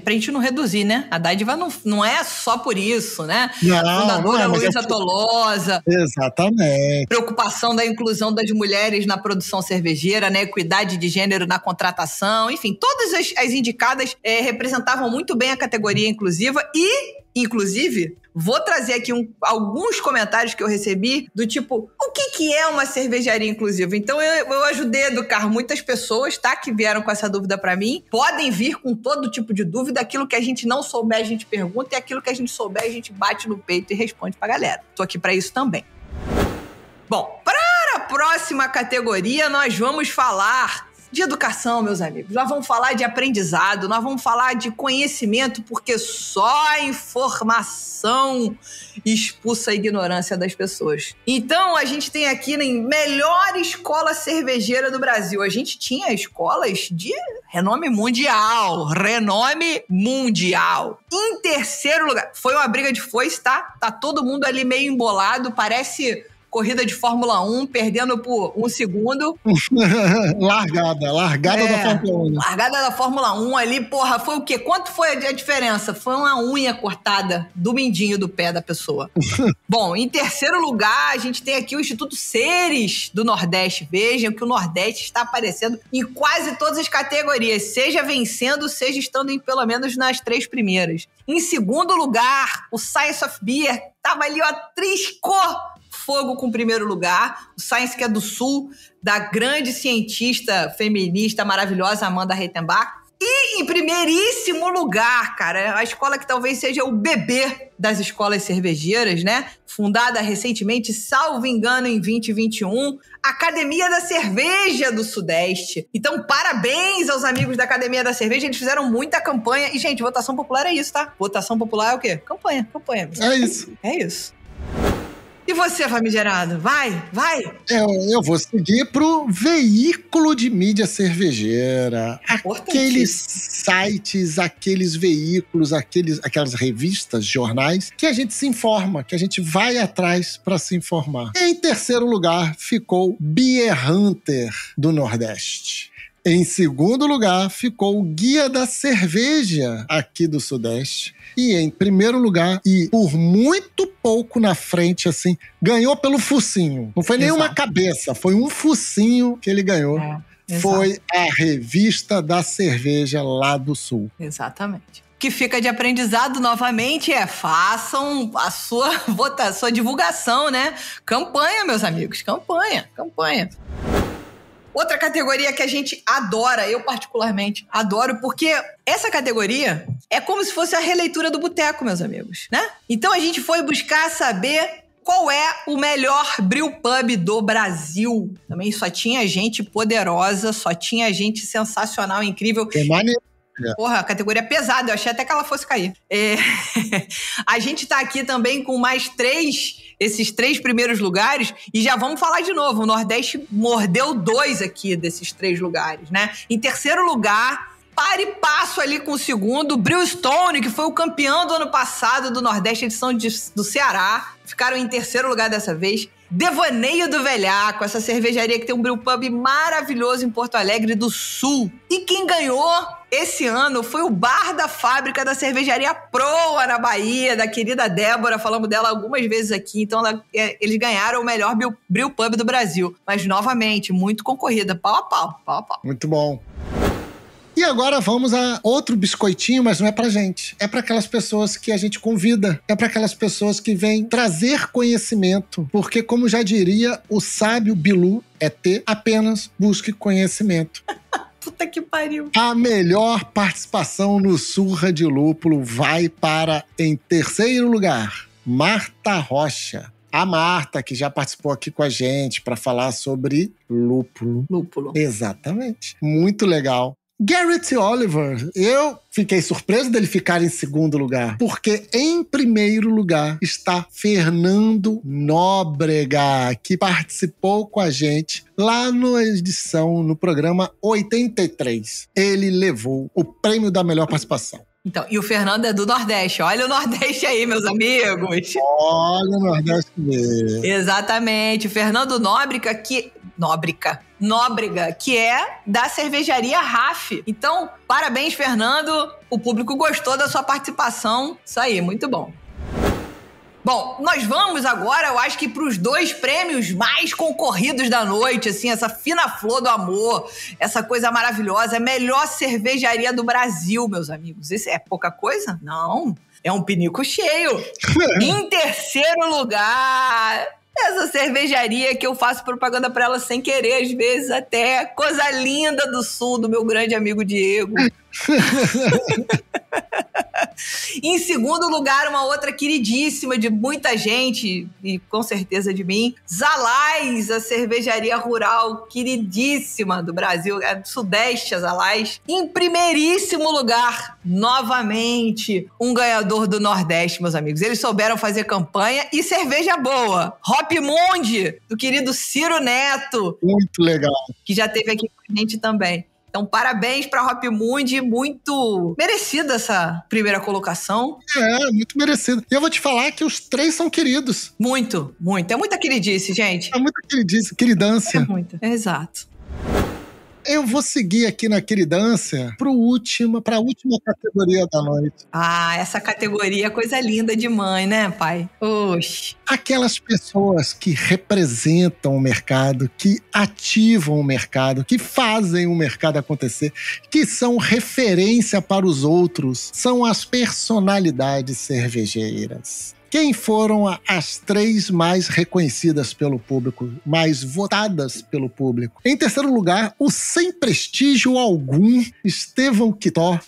[SPEAKER 2] pra gente não reduzir, né? A Dádiva não é só por isso, né?
[SPEAKER 3] Não,
[SPEAKER 2] a fundadora
[SPEAKER 3] mas
[SPEAKER 2] Luísa Tolosa.
[SPEAKER 3] Exatamente.
[SPEAKER 2] Preocupação da inclusão das mulheres na produção cervejeira, né? Equidade de gênero na contratação. Enfim, todas as indicadas representavam muito bem a categoria inclusiva e, inclusive, vou trazer aqui alguns comentários que eu recebi do tipo, o que é uma cervejaria inclusiva? Então eu ajudei a educar muitas pessoas, tá? Que vieram com essa dúvida pra mim. Podem vir com todo tipo de dúvida. Aquilo que a gente não souber, a gente pergunta. E aquilo que a gente souber, a gente bate no peito e responde pra galera. Tô aqui pra isso também. Bom, para a próxima categoria, nós vamos falar de educação, meus amigos. Nós vamos falar de aprendizado, nós vamos falar de conhecimento, porque só a informação expulsa a ignorância das pessoas. Então, a gente tem aqui na melhor escola cervejeira do Brasil. A gente tinha escolas de renome mundial. Renome mundial. Em terceiro lugar, foi uma briga de foice, tá? Tá todo mundo ali meio embolado, parece corrida de Fórmula 1, perdendo por 1 segundo.
[SPEAKER 3] Largada da Fórmula 1.
[SPEAKER 2] Largada da Fórmula 1 ali, porra, foi o quê? Quanto foi a diferença? Foi uma unha cortada do mindinho do pé da pessoa. Bom, em terceiro lugar, a gente tem aqui o Instituto Seres do Nordeste. Vejam que o Nordeste está aparecendo em quase todas as categorias, seja vencendo, seja estando em pelo menos nas 3 primeiras. Em segundo lugar, o Science of Beer tava ali, ó, triscou fogo com o primeiro lugar. O Science, que é do Sul, da grande cientista feminista maravilhosa Amanda Reitenbach. E em primeiríssimo lugar, cara, a escola que talvez seja o bebê das escolas cervejeiras, né? Fundada recentemente, salvo engano, em 2021, Academia da Cerveja do Sudeste. Então, parabéns aos amigos da Academia da Cerveja, eles fizeram muita campanha. E, gente, votação popular é isso, tá? Votação popular é o quê? Campanha.
[SPEAKER 3] É isso.
[SPEAKER 2] É isso. E você, famigerado? Vai.
[SPEAKER 3] Eu vou seguir pro veículo de mídia cervejeira. Aqueles sites, aqueles veículos, aquelas revistas, jornais, que a gente se informa, que a gente vai atrás para se informar. Em terceiro lugar, ficou Beer Hunter do Nordeste. Em segundo lugar, ficou o Guia da Cerveja aqui do Sudeste. E em primeiro lugar, e por muito pouco na frente, assim, ganhou pelo focinho. Não foi nenhuma cabeça, foi um focinho que ele ganhou. Foi a Revista da Cerveja lá do Sul.
[SPEAKER 2] Exatamente. Que fica de aprendizado novamente façam a sua votação, a divulgação, né? Campanha, meus amigos, campanha. Outra categoria que a gente adora, eu particularmente adoro, porque essa categoria é como se fosse a releitura do Boteco, meus amigos, né? Então a gente foi buscar saber qual é o melhor brewpub do Brasil. Também só tinha gente poderosa, só tinha gente sensacional, incrível.
[SPEAKER 3] Que maneiro.
[SPEAKER 2] Porra, a categoria pesada, eu achei até que ela fosse cair. A gente tá aqui também com mais esses 3 primeiros lugares, e já vamos falar de novo, o Nordeste mordeu 2 aqui desses 3 lugares, né? Em terceiro lugar, para e passo ali com o segundo, Brewstone, que foi o campeão do ano passado do Nordeste, edição do Ceará, ficaram em terceiro lugar dessa vez. Devaneio do Velhaco, essa cervejaria que tem um brewpub maravilhoso em Porto Alegre do Sul. E quem ganhou esse ano foi o Bar da Fábrica da Cervejaria Proa, na Bahia, da querida Débora, falamos dela algumas vezes aqui, então eles ganharam o melhor brewpub do Brasil. Mas, novamente, muito concorrida, pau a pau.
[SPEAKER 3] Muito bom. E agora vamos a outro biscoitinho, mas não é pra gente. É pra aquelas pessoas que a gente convida. É pra aquelas pessoas que vêm trazer conhecimento. Porque, como já diria o sábio Bilu, apenas busque conhecimento.
[SPEAKER 2] Puta que pariu.
[SPEAKER 3] A melhor participação no Surra de Lúpulo vai para, em terceiro lugar, Marta Rocha. A Marta, que já participou aqui com a gente para falar sobre lúpulo.
[SPEAKER 2] Lúpulo.
[SPEAKER 3] Exatamente. Muito legal. Garrett Oliver, eu fiquei surpreso dele ficar em segundo lugar, porque em primeiro lugar está Fernando Nóbrega, que participou com a gente lá no programa 83. Ele levou o prêmio da melhor participação.
[SPEAKER 2] Então, e o Fernando é do Nordeste. Olha o Nordeste aí, meus amigos.
[SPEAKER 3] Olha o Nordeste mesmo.
[SPEAKER 2] Exatamente. O Fernando Nóbrega, que é da cervejaria RAF. Então, parabéns, Fernando. O público gostou da sua participação. Isso aí, muito bom. Bom, nós vamos agora, eu acho que para os 2 prêmios mais concorridos da noite, assim, essa fina flor do amor, essa coisa maravilhosa, a melhor cervejaria do Brasil, meus amigos. Isso é pouca coisa? Não, é um pinico cheio. Em terceiro lugar, essa cervejaria que eu faço propaganda para ela sem querer, às vezes até, coisa linda do Sul, do meu grande amigo Diego. Em segundo lugar, uma outra queridíssima de muita gente, e com certeza de mim, Zalais, a cervejaria rural queridíssima do Brasil, é do Sudeste, a Zalais. Em primeiríssimo lugar, novamente, um ganhador do Nordeste, meus amigos. Eles souberam fazer campanha e cerveja boa. Hop Mundi, do querido Ciro Neto.
[SPEAKER 3] Muito legal.
[SPEAKER 2] Que já esteve aqui com a gente também. Então, parabéns para a Hop Mundi, muito merecida essa primeira colocação.
[SPEAKER 3] Muito merecida. E eu vou te falar que os 3 são queridos.
[SPEAKER 2] Muito, muito. É muita queridice, gente.
[SPEAKER 3] É muita queridice, queridância.
[SPEAKER 2] É muita, exato.
[SPEAKER 3] Eu vou seguir aqui na queridância para a última categoria da noite.
[SPEAKER 2] Ah, essa categoria é coisa linda de mãe, né, pai? Oxi.
[SPEAKER 3] Aquelas pessoas que representam o mercado, que ativam o mercado, que fazem o mercado acontecer, que são referência para os outros, são as personalidades cervejeiras. Quem foram as 3 mais reconhecidas pelo público, mais votadas pelo público? Em terceiro lugar, o sem prestígio algum, Estevão Quitó,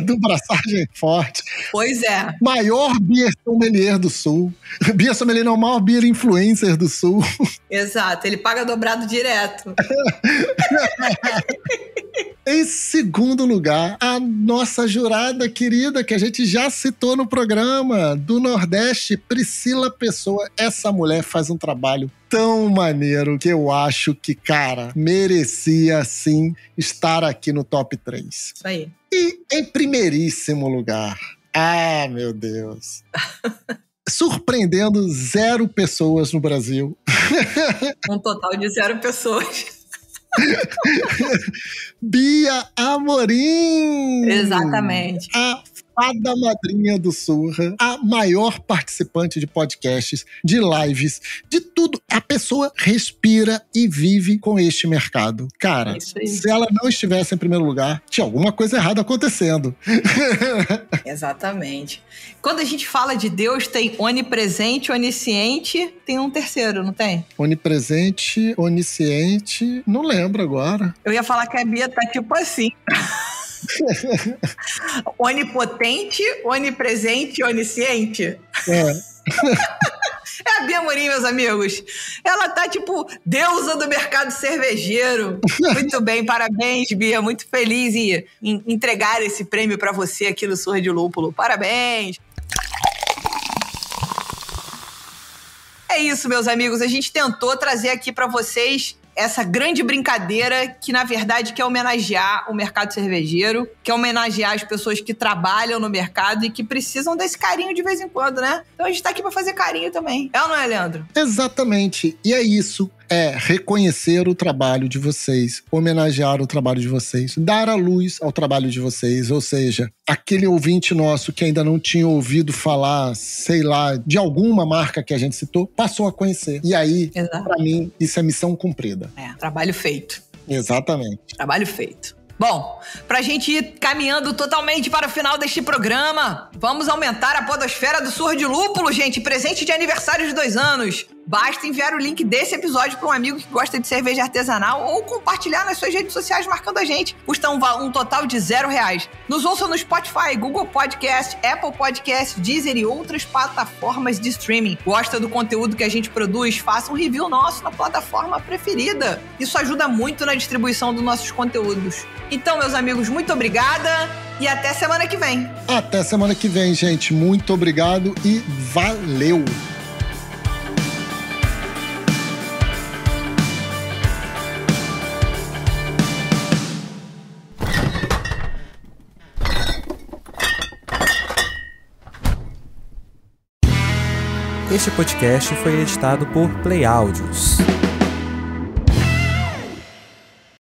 [SPEAKER 3] do Braçagem Forte.
[SPEAKER 2] Pois é.
[SPEAKER 3] Maior beer sommelier do Sul. Beer sommelier não, maior beer influencer do Sul.
[SPEAKER 2] Exato, ele paga dobrado direto.
[SPEAKER 3] Em segundo lugar, a nossa jurada querida, que a gente já citou no programa, do Nordeste, Priscila Pessoa. Essa mulher faz um trabalho tão maneiro que eu acho que, cara, merecia, sim, estar aqui no top 3.
[SPEAKER 2] Isso aí.
[SPEAKER 3] E em primeiríssimo lugar, meu Deus, surpreendendo 0 pessoas no Brasil.
[SPEAKER 2] Um total de 0 pessoas.
[SPEAKER 3] Bia Amorim!
[SPEAKER 2] Exatamente.
[SPEAKER 3] A fada madrinha do Surra, a maior participante de podcasts, de lives, de tudo. A pessoa respira e vive com este mercado. Cara, se ela não estivesse em primeiro lugar, tinha alguma coisa errada acontecendo.
[SPEAKER 2] Exatamente. Quando a gente fala de Deus, tem onipresente, onisciente, tem um terceiro, não tem?
[SPEAKER 3] Onipresente, onisciente, não lembro agora.
[SPEAKER 2] Eu ia falar que a Bia tá tipo assim. Onipotente, onipresente, onisciente. É a Bia Amorim, meus amigos. Ela tá tipo deusa do mercado cervejeiro. Muito bem, parabéns, Bia. Muito feliz em entregar esse prêmio pra você aqui no Surra de Lúpulo. Parabéns. É isso, meus amigos. A gente tentou trazer aqui pra vocês essa grande brincadeira que, na verdade, quer homenagear o mercado cervejeiro, quer homenagear as pessoas que trabalham no mercado e que precisam desse carinho de vez em quando, né? Então a gente tá aqui pra fazer carinho também. É ou não é, Leandro?
[SPEAKER 3] Exatamente. E é isso. É reconhecer o trabalho de vocês, homenagear o trabalho de vocês, dar a luz ao trabalho de vocês, ou seja, aquele ouvinte nosso que ainda não tinha ouvido falar, sei lá, de alguma marca que a gente citou, passou a conhecer. E aí, pra mim, isso é missão cumprida.
[SPEAKER 2] É, trabalho feito.
[SPEAKER 3] Exatamente.
[SPEAKER 2] Trabalho feito. Bom, pra gente ir caminhando totalmente para o final deste programa, vamos aumentar a podosfera do Surra de Lúpulo, gente. Presente de aniversário de 2 anos. Basta enviar o link desse episódio para um amigo que gosta de cerveja artesanal ou compartilhar nas suas redes sociais marcando a gente. Custa um total de R$0. Nos ouçam no Spotify, Google Podcast, Apple Podcast, Deezer e outras plataformas de streaming. Gosta do conteúdo que a gente produz? Faça um review nosso na plataforma preferida. Isso ajuda muito na distribuição dos nossos conteúdos. Então, meus amigos, muito obrigada e até semana que vem.
[SPEAKER 3] Até semana que vem, gente. Muito obrigado e valeu!
[SPEAKER 5] Este podcast foi editado por Play Áudios.